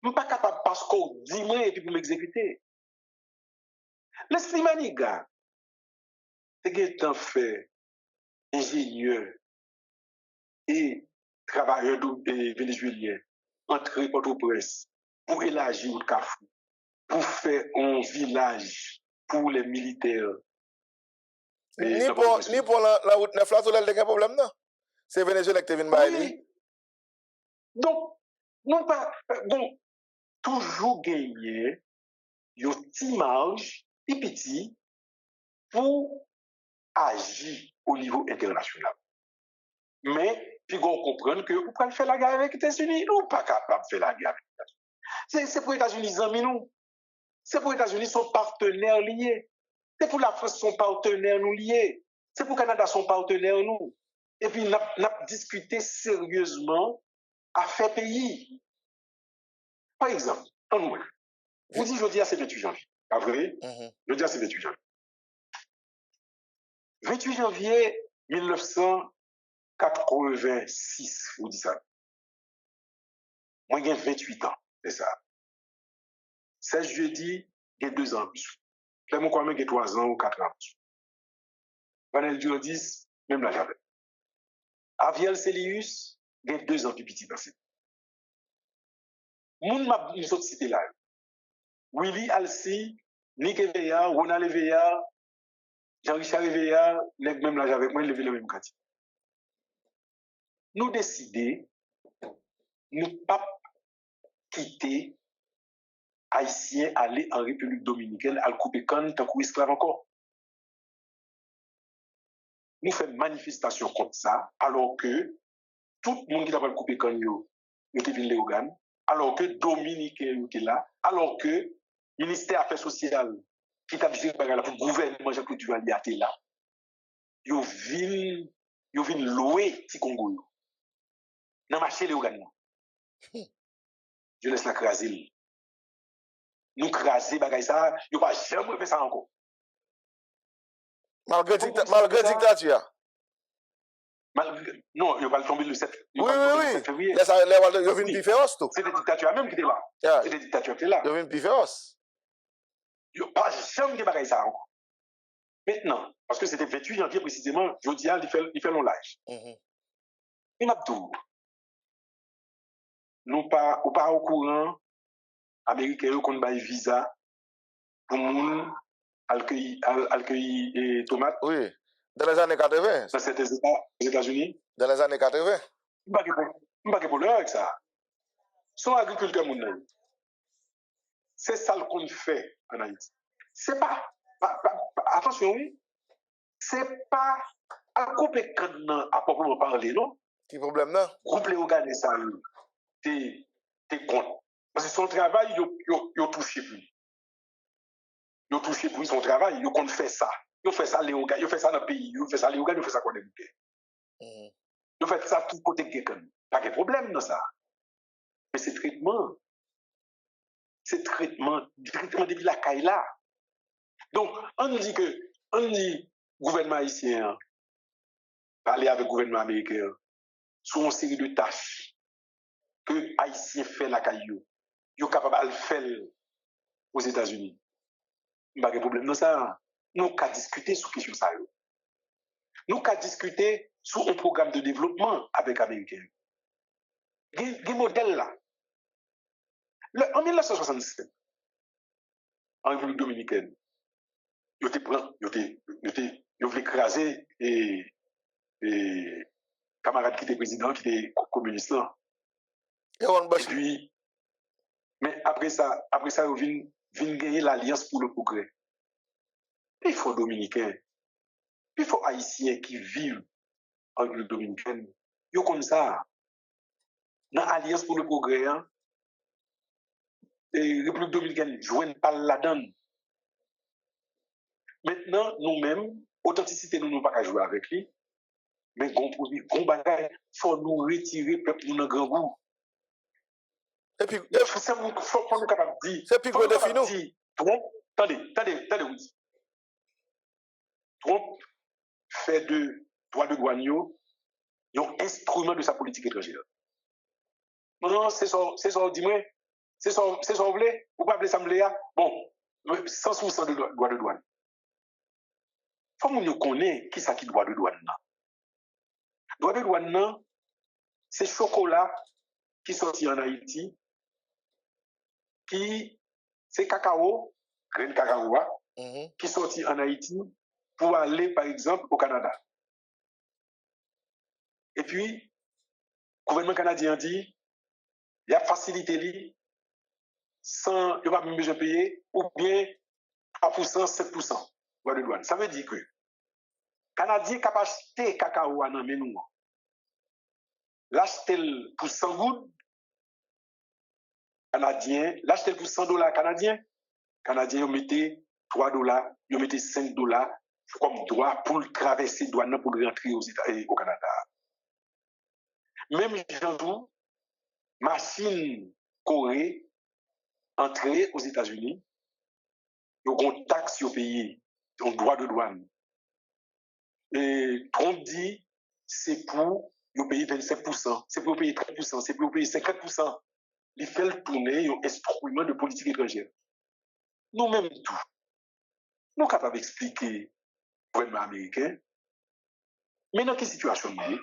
B: Je ne suis pas capable parce qu'on dit moi et puis pour m'exécuter. L'esprit maniga, c'est un fait ingénieur et travailleur vénézuélien entrer Port-au-Prince pour élargir le Carrefour, pour faire un village pour les militaires.
A: Ni pour la route 9 là, tout le monde a un problème, non? C'est Venezuela qui te vient bailler.
B: Oui. Donc, non pas, bon, toujours gagner une petite marge, petit, pour agir au niveau international. Mais, puis on comprend que vous pouvez faire la guerre avec les États-Unis, nous pas capable de faire la guerre avec les États-Unis. C'est pour les États-Unis, amis, nous. C'est pour les États-Unis, son partenaire lié. C'est pour la France, son partenaire nous lié. C'est pour le Canada, son partenaire nous. Et puis, on a discuté sérieusement à faire pays. Par exemple, en nous, vous dites, je dis à c'est 28 janvier. Pas vrai? Je dis à c'est 28 janvier. 28 janvier 1986, vous dites ça. Moi, j'ai 28 ans, c'est ça. 16 jeudi, j'ai 2 ans. Là, moi, quand même, j'ai 3 ans ou 4 ans. Vanel Durodis, même là, j'avais. Aviel Celius, j'ai 2 ans plus petit dans cette. Moun m'a une autre cité là. Willy Alcy, Nick Evea, Ronald Evea, Jean-Richard Evea, même là, j'avais moi, levé le même quartier. Nous décidons, nous pas quitter Haïtiens aller en République dominicaine à couper canne tant qu'on esclave encore. Nous faisons manifestation contre ça, alors que tout le monde qui n'a pas coupé canne, il était venu Léogane, alors que Dominicain était là, alors que le ministère des Affaires sociales qui t'a dit que le gouvernement Jean-Claude Duvalier était là, il vient louer petit Congo. Dans le marché Léogane. Je laisse la craser. Nous craser bagay ça, il va jamais faire ça encore.
A: Malgré dictature.
B: Non, il va tomber le 7
A: février. Il y a une différence tout.
B: C'est des dictatures même qui étaient là. C'est des dictatures qui étaient là.
A: Il y a une différence.
B: Il n'y a pas jamais bagay ça encore. Maintenant, parce que c'était 28 janvier précisément, Jodia, il fait long l'âge. Il m'a dit, nous pas au courant, Américains qu'on baille visa pour moun accueillir tomates.
A: Oui, dans les années 80.
B: Ça c'était aux États-Unis.
A: Dans les années 80.
B: Je ne pas pour avec ça. Son agriculteur moun. C'est ça qu'on fait en Haïti. C'est pas attention oui. C'est pas à couper canne à proprement parler non.
A: Qui problème non?
B: Groupe les organes ça t'es contre. Parce que son travail, il touché plus. Il touché plus son travail, il compte faire ça. Il fait ça, il fait ça dans le pays, il fait ça, il fait ça, il fait ça tout côté quelqu'un. Pas de problème dans ça. Mais c'est traitement. C'est traitement depuis la caille là. Donc, on dit gouvernement haïtien, parler avec le gouvernement américain, sur une série de tâches que Haïtien fait la caillou. Ils sont capables de le faire aux États-Unis. Il n'y a pas de problème dans ça. Nous avons discuter sur question ça. Nous avons discuter sur un programme de développement avec les Américains. Il y a des modèles là. En 1967, en République dominicaine, ils ont écrasé et camarades qui étaient présidents, qui étaient communistes là. Et puis, mais après ça, ils viennent gagner l'Alliance pour le progrès. Il faut Dominicains, il faut Haïtiens qui vivent en République dominicaine. Ils sont comme ça. Dans l'Alliance pour le progrès, et République dominicaine ne joue pas la donne. Maintenant, nous-mêmes, authenticité, nous ne pouvons pas jouer avec lui. Mais il faut nous retirer le peuple dans grand goût.
A: Et puis,
B: il faut nous capable de dire.
A: C'est plus gros défi, nous.
B: Attendez, Trump fait de droit de Guagno un instrument de sa politique étrangère. Non, c'est ça, dis-moi. C'est ça, vous voulez? Vous pas appeler ça, bon, 100% de droit de douane. Faut nous connaître qui ça qui droit de douane là. Droit de douane là, c'est chocolat qui sorti en Haïti, qui c'est cacao, grain de cacao, qui sorti en Haïti pour aller par exemple au Canada. Et puis, le gouvernement canadien dit, il y a facilité li, sans, il n'y a pas même besoin de payer, ou bien 3%, 7% droit de douane. Ça veut dire que Canadien capable d'acheter cacao à nous, l'acheter pour 100 gouttes canadien, l'acheter pour 100 dollars canadiens, canadien, ils mettent 3 dollars, ils mettent 5 dollars comme droit pour traverser douane pour rentrer au Canada. Même gens machine Corée entrer aux États-Unis, ils ont une taxe au pays, un droit de douane. Et Trump dit c'est pour payer 25%, c'est pour payer 30%, c'est pour payer 50%. Il fait le tourner un instrument de politique étrangère. Nous-mêmes tout, nous sommes capables d'expliquer au gouvernement américain, mais dans quelle situation nous sommes,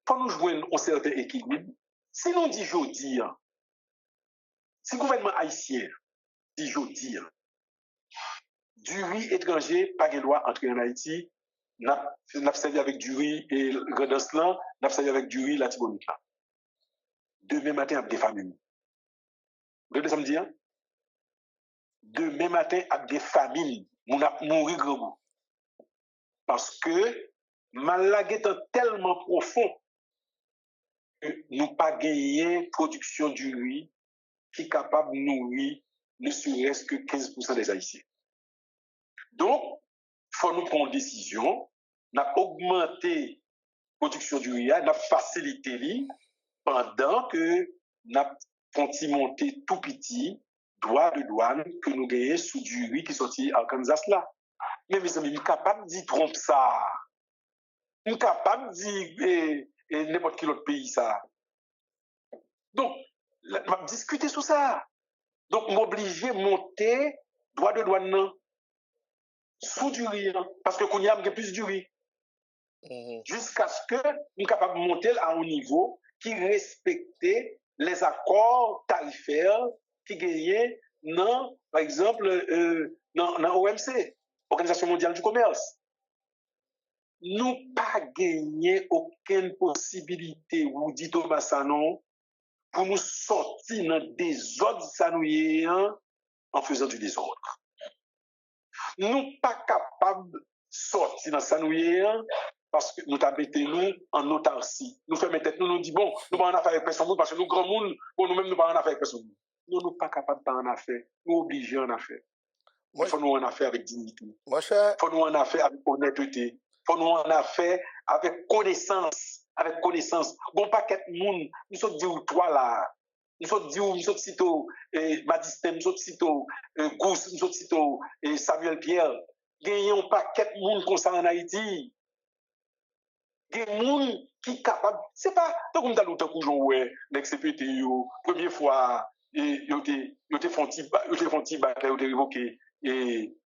B: pour nous jouer un certain équilibre. Si nous disons aujourd'hui, si le gouvernement haïtien dit aujourd'hui, du riz étranger, pas de droit entrer en Haïti, n'a servi avec du riz et Redeslan, n'a servi avec du riz Latibonite. Demain matin, avec des familles. Vous voyez ce que je veux dire? Demain matin, avec des familles, nous allons mourir grand. Parce que malade est tellement profond que nous n'avons pas gagné production du riz qui est capable de nourrir ne serait-ce que 15% des Haïtiens. Donc, il faut nous prendre une décision, nous augmenter la production du riz, nous faciliter lui, pendant que nous avons monté tout petit droit de douane que nous gagnons sous du riz qui est sorti à Arkansas là. Mais mes amis, nous sommes capables de dire trompe ça. Nous sommes capables de dire n'importe quel autre pays ça. Donc, je discuter sur ça. Donc, m'obliger à monter droit de douane sous du riz. Parce que qu'on y a plus du riz. Jusqu'à ce que nous sommes capables de monter à un niveau qui respectait les accords tarifaires qui gagnaient dans, par exemple, dans l'OMC, Organisation mondiale du commerce. Nous pas gagné aucune possibilité, vous dit Thomas Sanon, pour nous sortir dans des désordre sanouillants en faisant du désordre. Nous pas capables de sortir dans sanouillant parce que nous t'habitons en autarcie. Nous faisons tête, nous dit bon, nous pas en affaire avec personne parce que nous grand monde, bon nous-mêmes nous pas en affaire avec personne. Nous nous pas capables de pas en affaire, nous obligés en affaire. Il faut nous en affaire avec dignité. Il faut nous en affaire avec honnêteté. Il faut nous en affaire avec connaissance. Avec connaissance. Bon paquet de monde, nous sommes dit toi là. Nous sommes dit nous sommes cito Madistin, nous sommes cito Gousse, nous sommes cito Samuel Pierre. Gagnons paquet de monde comme ça en Haïti. Des monde qui capable, c'est pas donc comme dans l'autre coup ouais, l'exCPT yo première fois yo te fonti bataille yo te révoqué et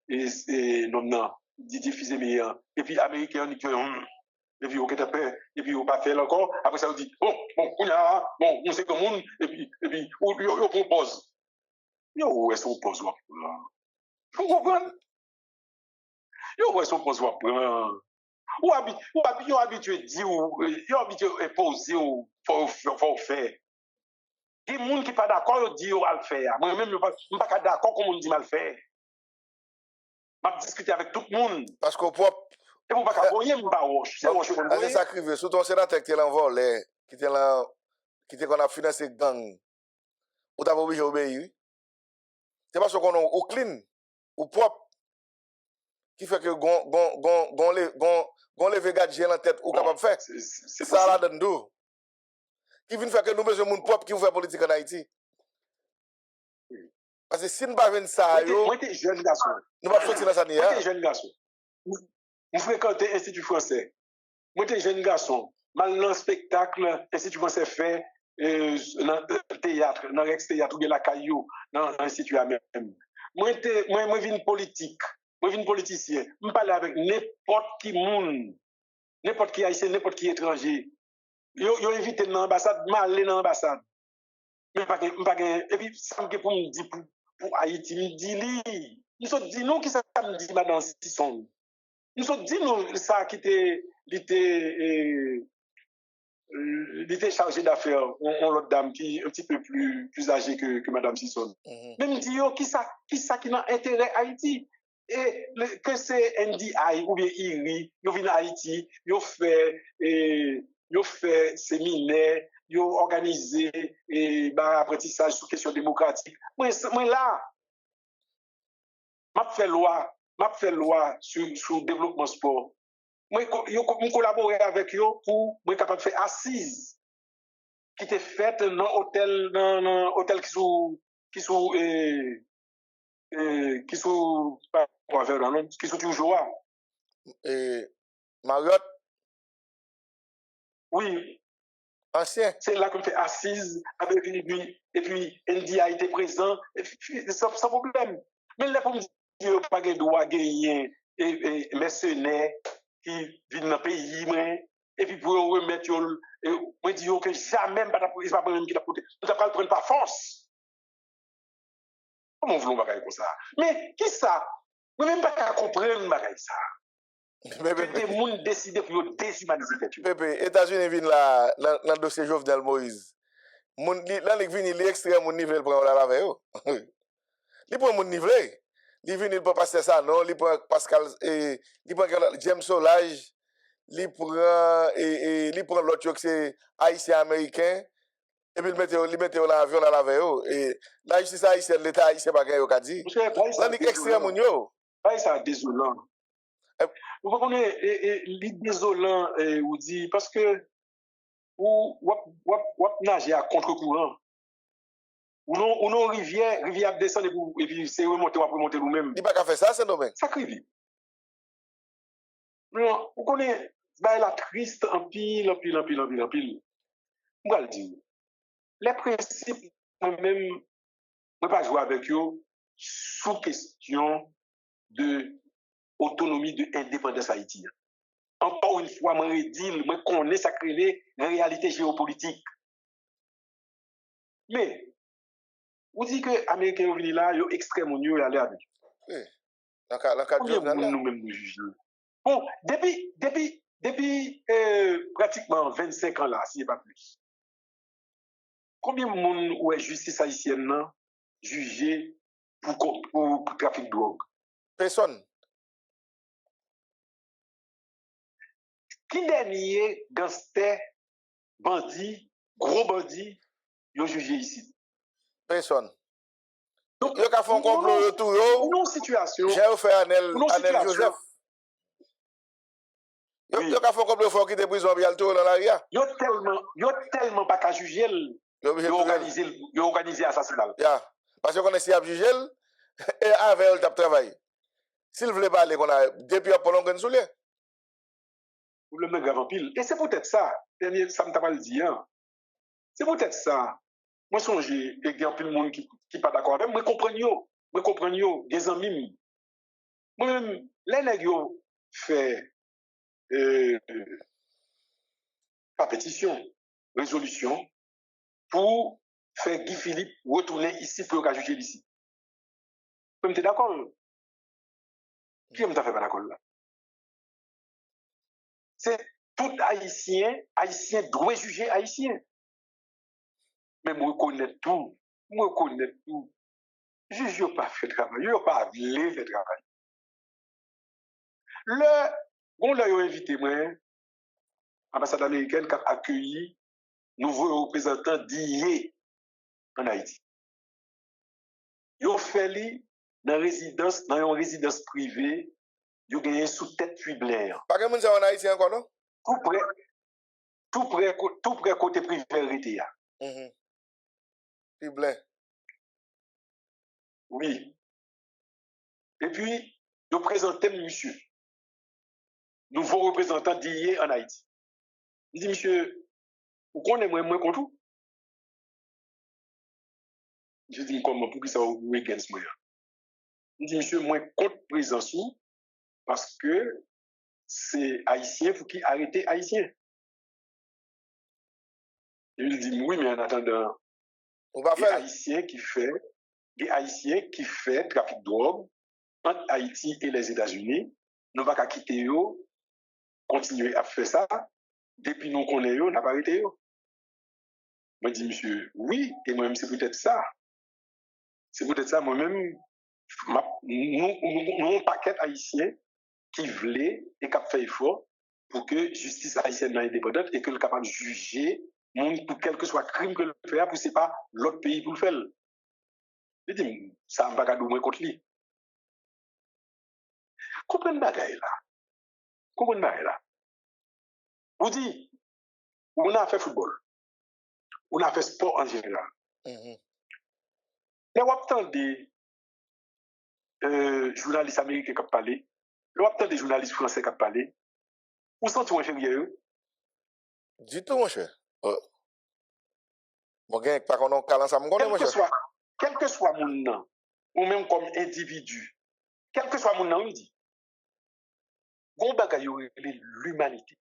B: non Didier Fils-Aimé et puis américain dit que et puis, et puis, on pas fait encore. Après ça, on dit, bon, on sait comme monde, et puis, on propose. Yo, est-ce qu'on pose, vous comprenez? Yo, est-ce qu'on pose, ou habitué dire, ou habitué imposer, ou faut faire. Des gens qui pas d'accord, ils disent, on va le faire. Moi-même, je ne suis pas d'accord, comme on dit, mal faire. Je vais discuter avec tout le monde.
A: Parce qu'on peut.
B: Et vous ne pouvez pas voyer, vous ne
A: c'est sacrifié. Sous ton sénateur qui est en vol, qui était qu'on a financé gang, ou t'as pas obligé d'obéir. C'est parce qu'on est au clean, au propre, qui fait que gon les gadgets dans la tête ou capable de faire. C'est ça là dedans. Qui vient faire que nous besoin de monde propre qui fait politique en Haïti. Parce que si nous ne pas venir ça,
B: moi t'es jeune garçon.
A: Nous pas sortir dans ça ni.
B: Moi t'es jeune garçon. Vous fréquentez l'Institut français. Moi, t'es jeune garçon. Mal dans le spectacle, l'Institut français fait dans le théâtre, dans l'ex-théâtre, ou bien la caillou, dans l'Institut même. moi vin politique, moi vin politicien, me parler avec n'importe qui monde, n'importe qui haïtien, n'importe qui étranger. Yo invité dans l'ambassade, m'aller dans l'ambassade. Mais pas et puis ça me pour me dire pour Haïti, me dit li. Nous sommes dit nous qui ça me dit madame Sisson. Nous sommes dit nous ça qui était chargé d'affaires, on l'autre dame qui est un petit peu plus âgée que Madame Sisson. Même dit yo qui ça qui n'a intérêt Haïti et que c'est NDI ou bien IRI, yo vient à Haïti, yo fait séminaire, yo organisé et apprentissage sur question démocratique. Moi là, m'a fait loi sur développement sport. Moi collaborer avec eux pour moi capable de faire assise qui était faite dans hôtel qui sont toujours
A: Et Marriott,
B: oui,
A: ancien.
B: c'est là qu'on fait assise avec lui et puis Andy a été présent sans problème. Mais là pour me dire pas de droit gagner et mercenaires qui vivent dans le pays et puis pour remettre moi dire que jamais il va prendre qui la porter. Nous pas le prendre par force. Comment voulons bagaille comme ça? Mais qui ça? Moi même pas comprendre bagaille ça. Que des gens décident pour déshumaniser les
A: Pépé, États-Unis viennent là dans le dossier Jovenel Moïse. Là, ils viennent, ils extraient mon niveau pour la laver. Ils prennent mon niveau. Ils viennent, ils peuvent passer ça, non? Ils prennent Pascal, ils prennent James Solage, ils prennent l'autre qui c'est haïtien-américain, et puis ils mettent dans l'avion, la laver. Et la justice haïtienne, l'État haïtien, pas gagné au Kadi. Là, ils extraient mon niveau.
B: Ça désolant. Vous connaissez, les désolant, vous dit, parce que ou nager à contre-courant. Ou non rivière descend et puis c'est remonter ou remonter nous-mêmes.
A: Il n'y a pas qu'à faire ça, c'est domaine.
B: Ça crée. Non, vous connaissez, la triste en pile. On va le dire. Les principes, moi-même, je ne pas jouer avec eux sous question de autonomie, de indépendance Haïti. Encore une fois, je connais ça crée la réalité géopolitique. Mais, vous dites que les Américains sont venus là, ils sont extrêmement mieux aller avec.
A: Oui. Dans le cas de Jovenel.
B: Nous-mêmes nous jugeons. Bon, depuis pratiquement 25 ans là, s'il n'y a pas plus. Combien de monde ou est justice haïtienne jugé pour trafic de drogue?
A: Personne.
B: Qui dernier gangster, bandit, gros bandit, ils ont jugé ici?
A: Personne.
B: Donc,
A: il y a fait un complot autour.
B: Une situation.
A: J'ai fait Anel Joseph. Il y a fait un complot fort qui était prison pour y aller dans l'arrière.
B: Il y a tellement pas qu'à juger. Il a organisé l'assassinat.
A: Parce qu'on est si à juger et avec elle, il travail. S'il ne voulait pas aller, depuis un peu longtemps, sous lui.
B: Pour le grave en pile. Et c'est peut-être ça, ça me t'a pas le dit. C'est peut-être ça. Moi, songe, et il y a plein de monde qui n'est pas d'accord avec moi. Moi, comprends, des amis. Moi-même, les nègres fait pas pétition, résolution pour faire Guy Philippe retourner ici pour juger ici. Vous êtes d'accord? Qui est-ce fait pas d'accord là? C'est tout haïtien doit juger haïtien. Mais moi, je connais tout. Juge n'a pas fait travail, il n'a pas voulu faire travail. On l'a invité, l'ambassade américaine qui a accueilli nouveau représentant d'IE en Haïti. Ils ont fait dans une résidence privée, ils ont gagné sous tête puis Blair.
A: Pas que monde en Haïti encore, non?
B: Tout près côté privé vérité.
A: Puis Blair.
B: Oui. Et puis, ils présenté monsieur, nouveau représentant d'IE en Haïti. Il dit, monsieur, vous connaissez moi contre vous? Je dis, comment, pour qui ça vous against moi? Je dis, monsieur, moi, contre présence parce que c'est haïtien, faut qu'il arrête haïtien. Il dit, oui, mais en attendant,
A: On va
B: des
A: faire.
B: haïtiens qui fait trafic de drogue entre Haïti et les États-Unis, nous ne pouvons pas quitter eux, continuer à faire ça, depuis nous connaissons eux, n'a pas arrêté eux. Moi, je dis, monsieur, oui, et moi-même, c'est peut-être ça. C'est peut-être ça, moi-même, nous, un paquet haïtien qui voulait et qui a fait effort pour que justice haïtienne soit indépendante et que le capable de juger pour quel que soit le crime que le fait, pour ce n'est pas l'autre pays pour le faire. Je dis, ça ne va pas moins contre lui. Comprenez là. Vous dites, on a fait football, on a fait sport en général.
A: Mhm.
B: Les waptans des journalistes américains qui ont parlé, les waptans des journalistes français qui ont parlé, où sont-ils inférieurs?
A: Du tout, mon cher. Bon, gagne pas qu'on a calé ça, mon cher.
B: Quel que soit mon nom, ou même comme individu, quel que soit mon nom, il dit, gon bagay l'humanité.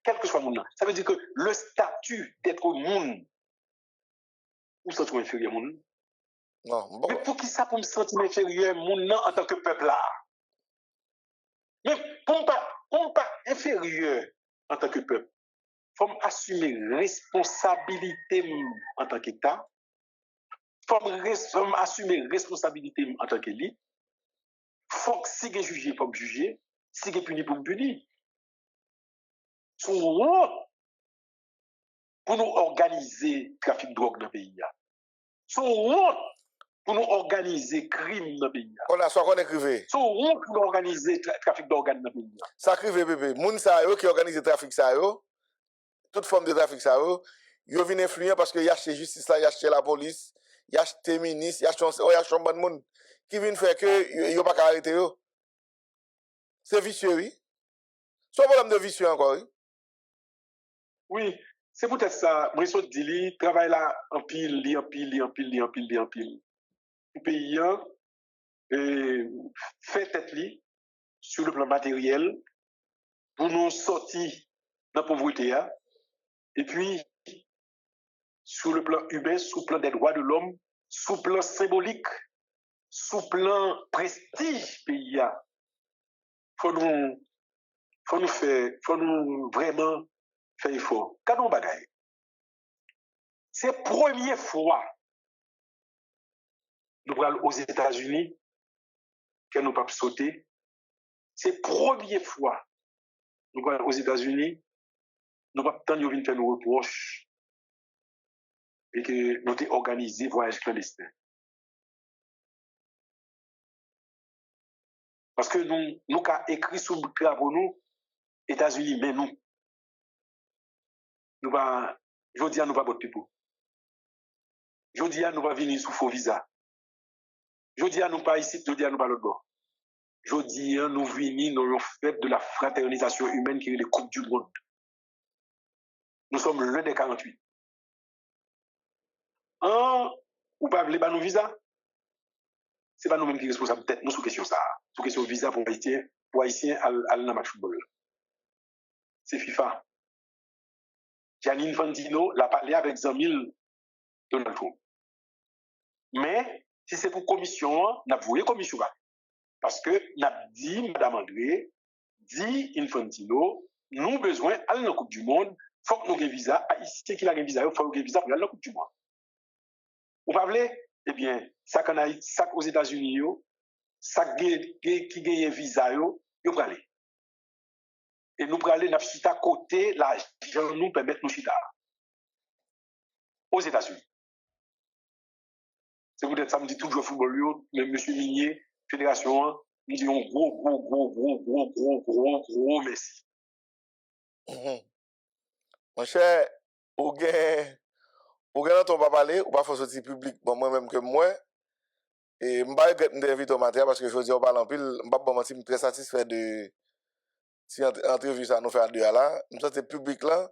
B: Quel que soit mon nom. Ça veut dire que le statut d'être monde, où sont-ils inférieurs mon nom?
A: Non, bon.
B: Mais pour qui ça pour me sentir inférieur mon nom en tant que peuple là? Mais pour ne pas inférieur en tant que peuple, il faut assumer responsabilité en tant qu'État, il faut assumer responsabilité en tant qu'élite, il faut que si il est jugé, il faut me juger, si il est puni, pour me punir. Son honte pour nous organiser le trafic de drogue dans le pays. Son honte pour nous organiser le crime dans le pays.
A: On a soit qu'on écrivait.
B: Son honte pour nous organiser le trafic d'organes dans le pays.
A: Ça crive, bébé. Moun sa yo qui organise le trafic sa yo, toute forme de trafic sa yo, yo vient influent parce que y a acheté justice là, y a acheté la police, y a acheté ministre, y a acheté un bon monde qui vient faire que yo pas arrêter yo. C'est vicieux, oui. C'est un problème de vicieux encore, oui.
B: Oui, c'est peut-être ça. Moi, je dis, travail là, en pile. Le pays, fait tête li, sur le plan matériel, pour nous sortir de la pauvreté. Et puis, sur le plan humain, sur le plan des droits de l'homme, sur le plan symbolique, sur le plan prestige pays. Faut nous vraiment faire effort. Quand on bagaille, c'est la première fois nous allons aux États-Unis que nous ne pouvons pas sauter. C'est la première fois nous allons aux États-Unis, nous ne pouvons pas venir faire nos reproches et que nous avons organisé voyage clandestin. Parce que nous avons écrit sur le clave pour nous, États-Unis, mais nous. Je dis à nous pas votre people. Je dis à nous pas venir sous faux visa. Je dis à nous pas ici, je dis à nous pas l'autre bord. Je dis à nous venir dans le fait de la fraternisation humaine qui est les Coupes du Monde. Nous sommes l'un des 48. Ou pas voulez pas nos visa? C'est pas nous-mêmes qui sommes responsables, peut-être nous sous question ça. Sous question visa pour Haïtiens à aller dans le match football. C'est FIFA. Gianni Infantino l'a parlé avec 100 000 Donald Trump. Mais si c'est pour commission, n'a voué commission là. Parce que n'a dit Madame André, dit Infantino, nous besoin aller dans la Coupe du Monde, faut que nous ayons visa, Haïtien qui a un visa, il faut un visa pour aller dans la Coupe du Monde. Vous parlez? Eh bien, ça aux États-Unis, ça qui gagne un visa, yo pour aller. Et nous pour aller dans chita côté, l'argent nous permet nous chita. Aux États-Unis. C'est peut-être ça me dit toujours football, même M. Minier, Fédération, nous disons gros merci.
A: Mon cher, ou gen dans ton pas parler, ou pas faire sortir public, bon moi-même que moi, et m'pa regret m'inviter au matin parce que je dis on parle en pile, m'pa bon mentir, très satisfait de si entrevue ça nous fait à deux là, me sens public là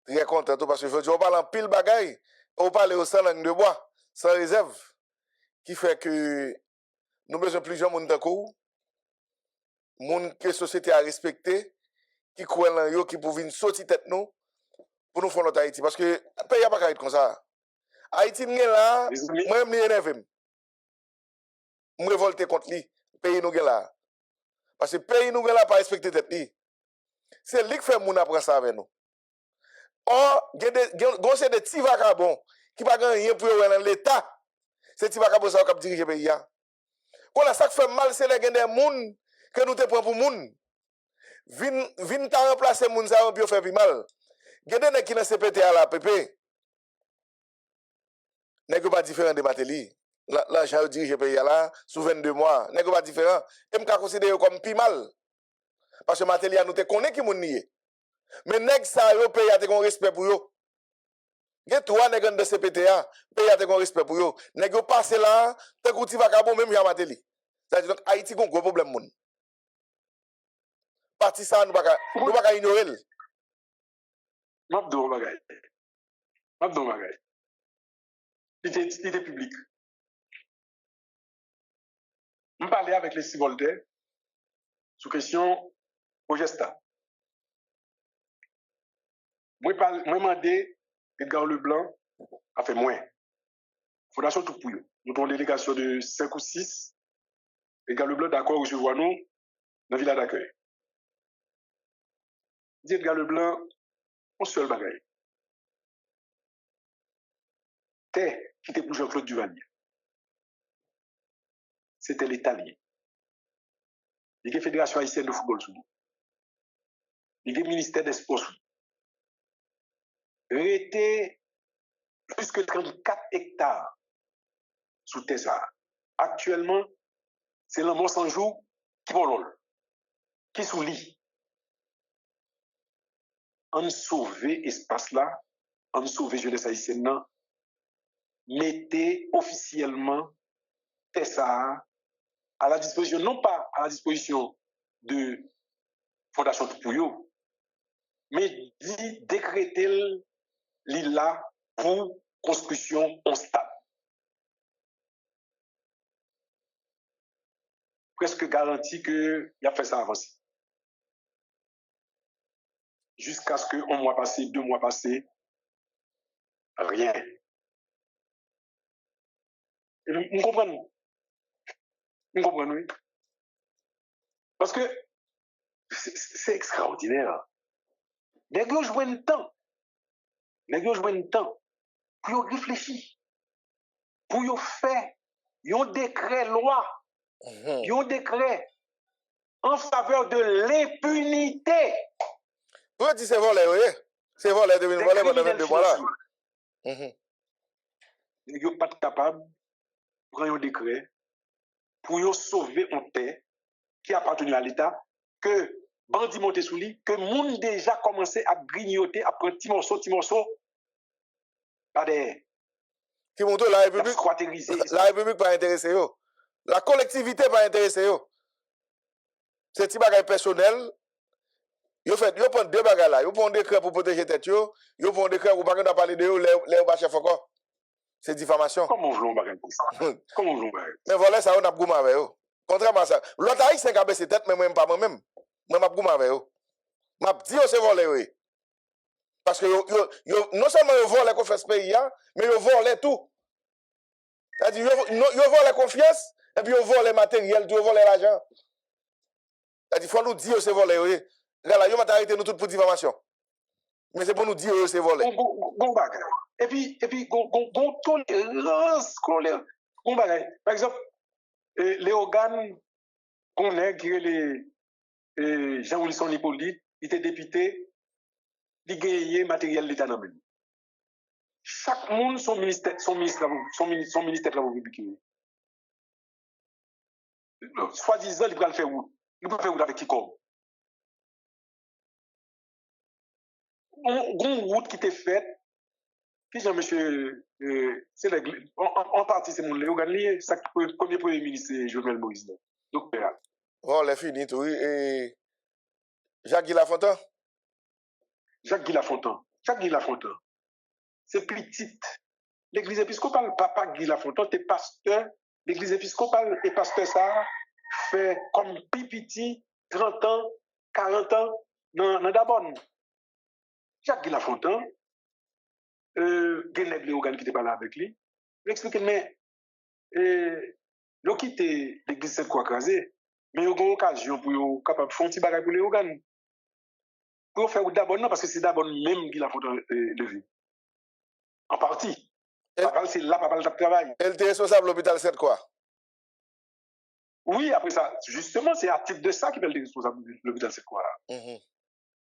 A: très content parce que je dis on parle en pile bagaille, on parle au sans langue de bois, sans réserve qui fait que nous besoin de plusieurs monde d'accord, monde que la société a respecté, qui croit en yo, qui pour venir sortir tête nous, pour nous faire notre Haïti. Parce que le pays n'a pas être comme ça. Haïti, nous là, moi, je suis énervé. Je suis révolté contre lui. Le pays nous là. Parce que le pays nous là pas respecté tête lui. C'est lui qui fait moun apprendre ça avec nous. Or, il y a des petits vagabonds qui ne pas rien pour l'État. C'est petits vagabonds qui ont dirigé le pays. Quand ça fait mal, c'est les gens gens que nous te prenons pour moun. Vin ta remplacer moun ça et faire plus mal. Il y a des gens qui dans CPT à la PP. N'est pas différent de Matéli. L'argent dirige le pays là sous 22 mois. N'est pas différent. Et me considérer comme plus mal. Parce que Matéli nous te connaît qui moun nié. Mais nèg ça yo pays a te kon respect pour yo. Gen trois nèg de CPTA, pays a te kon respect pour yo. Nèg yo passe là, te kouti vagabond même ya Matéli. Ça dit donc Haïti gon gros problème moun. Parti ça nous pas ignorer.
B: Mabdou bagay. Il était public. Je parlais avec les Voltaire sur question au gesta. Moi, demandé Edgar Leblanc a fait moins. Fondation tout pour eux. Nous avons une délégation de 5 ou 6. Edgar Leblanc, d'accord, recevoir nous dans la villa d'accueil. Dit Edgar Leblanc, on seul bagaille. Terre qui était pour Jean-Claude Duvalier. C'était l'Italien. Il y a la Fédération haïtienne de football sous nous. Il y a le ministère des Sports sous nous. Était plus que 34 hectares sous Tessa. Actuellement, c'est le Monsanjou qui volole, qui sous lit. On sauve espace là, on sauve jeunesse haïtienne là, mettez officiellement Tessa à la disposition, non pas à la disposition de Fondation Toupouyo, mais dit décréter l'île là pour construction en stade. Presque garanti qu'il a fait ça avancer. Jusqu'à ce qu'un mois passé, 2 mois passé, rien. Vous comprenez? Vous comprenez, oui? Parce que c'est extraordinaire. Les gars jouent un temps. Pour réfléchir. Pour faire un décret loi. Un décret en faveur de l'impunité.
A: Pourquoi tu sais voler, oui? C'est voler, de venir voler pendant 22 mois là.
B: Ils ne sont pas capables de prendre un décret pour sauver un paix qui appartient à l'État, que bandit monté sous lui, que monde déjà commencé à grignoter, à prendre petit morceau, pas des.
A: Qui montre la République pas intéressée. La collectivité pas intéressée. C'est petit bagage personnel. Yo prend 2 bagages là. Yo prend un décret pour protéger tête yo. Yo prend un décret pour pas parler de yo, les pas chef encore. C'est diffamation.
B: Comment vous bagage pour ça? Comment vous bagage?
A: Mais voilà ça on a goumé avec yo. Contrairement à ça, l'autre haïtien qui a baissé tête mais moi pas moi-même. Moi m'a goumé avec yo. M'a dit yo c'est volé oui. Parce que yo non seulement yo volé qu'on fait ce pays mais yo volé tout. C'est-à-dire yo volé confiance et puis yo volé matériel, yo volé l'argent. C'est-à-dire faut nous dire c'est volé oui. Là, yo m'a arrêté nous tout pour diffamation. Mais c'est pour nous dire c'est volé.
B: Et puis gon tolérance, gon bagay. Par exemple, les organes qu'on a qui les Jean-Wilson Hippolyte, il était député, il gagnait matériel l'État dans le chaque monde son ministère de la République. Soi-disant, il va le faire où? Il peut faire où avec qui comme? Une route qui était faite, qui j'ai monsieur, c'est en partie c'est mon Léo Ganlier, c'est le premier ministre Jovenel Moïse. Donc,
A: oh, les fini, oui. Et Jacques-Guy Lafontaine?
B: Jacques-Guy Lafontaine. C'est petite. L'église épiscopale, papa Guy Lafontaine, t'es pasteur l'église épiscopale et pasteur ça fait comme pipiti 30 ans, 40 ans dans Dabonne. Jacques Lafontaine, Guénègue Léogan qui était pas là avec lui, il explique mais il a quitté l'église Sainte-Croix crasée, mais il a une occasion pour capable de faire un petit bagage pour Léogan. Pour faire Dabonne, non, parce que c'est Dabonne même qui Lafontaine levé. En partie. C'est là pas le travail.
A: Elle était responsable de l'hôpital Sainte-Croix.
B: Oui, après ça, justement, c'est à titre de ça qu'il est responsable de l'hôpital Sainte-Croix.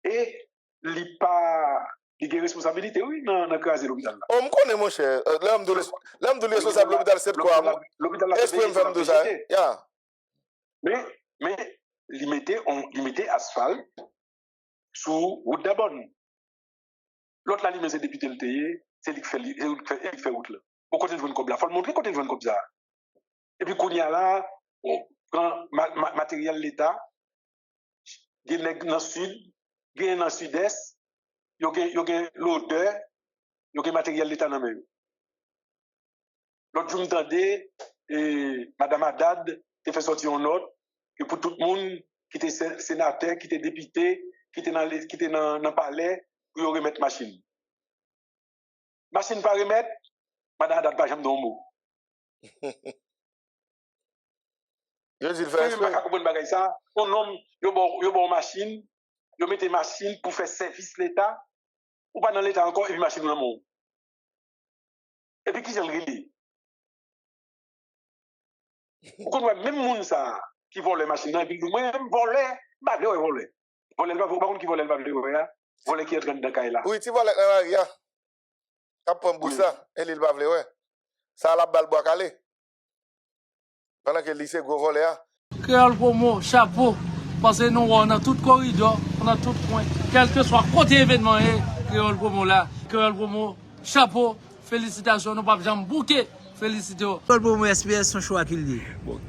B: Et il n'y a pas de responsabilité, oui, dans le l'hôpital.
A: On me connaît, mon cher. L'homme de responsable de l'hôpital Sainte-Croix. Est-ce que je me fais de ça?
B: Mais il mettait asphalte sous route d'Abonne. L'autre, là, c'est député le TIE, c'est lui qui fait route là. Pour côté de comme là, il faut le montrer côté de comme ça. Et puis, quand il y a là, quand matériel l'État, il y a dans le sud, il y a dans le sud-est, il y a l'odeur, il y a matériel l'État dans le même. L'autre jour, m'entendais, Madame Haddad, qui fait sortir une note, que pour tout le monde qui était sénateur, qui était député, qui était dans le palais, pour remettre machine. Machine pas remettre, Madame Haddad pas jamais dans le mot.
A: Je dis le fait.
B: Je ne sais pas comment ça. Un homme, il y a une machine, il met une machine pour faire service l'État, ou pas dans l'État encore, et puis machine dans le monde. Et puis qui j'en ris? Pourquoi même monde ça qui vole les machines dans la ville, moi-même voler, bah voler. Voler, par contre qui vole, va voler qui est en train de cailler là.
A: Oui, tu voles dans la ria. Après un bout ça, et il va voler, ouais. Ça a la balle bois calé. Pendant que le lycée go voler.
C: Créole Promo, chapeau, parce que nous, on a tout corridor, on a tout point, quel que soit côté événement, Créole Promo là, Créole Promo, chapeau, félicitations, nous pas jamais bouquet, félicitations.
D: Créole Promo SPS, son choix qu'il dit.
E: Bon,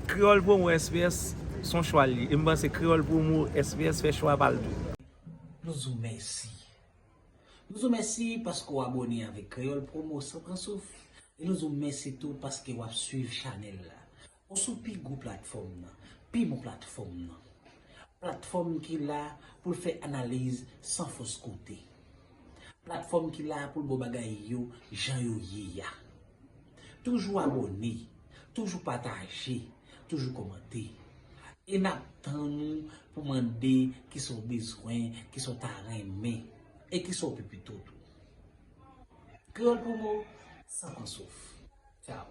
E: Créole Promo SPS, son choix li. Et moi, c'est Créole Promo SPS fait choix par le tout.
D: Nous vous remercions. Nous vous remercions parce que vous abonnez avec Créole Promo sans prendre souffle. Et nous vous remercions tout parce que vous suivez Chanel là. On sous pi gros plateforme, pi mon plateforme. Plateforme qui là pour faire analyse sans fausse côté. Plateforme qui là pour le bagay yo, Jean yo ya. Toujours abonné, toujours partagé, toujours commenté. Et n'attendons pour demander qui sont besoins, qui sont aimés et qui sont plus tout. Créole Promo, sans qu'on souffre. Ciao.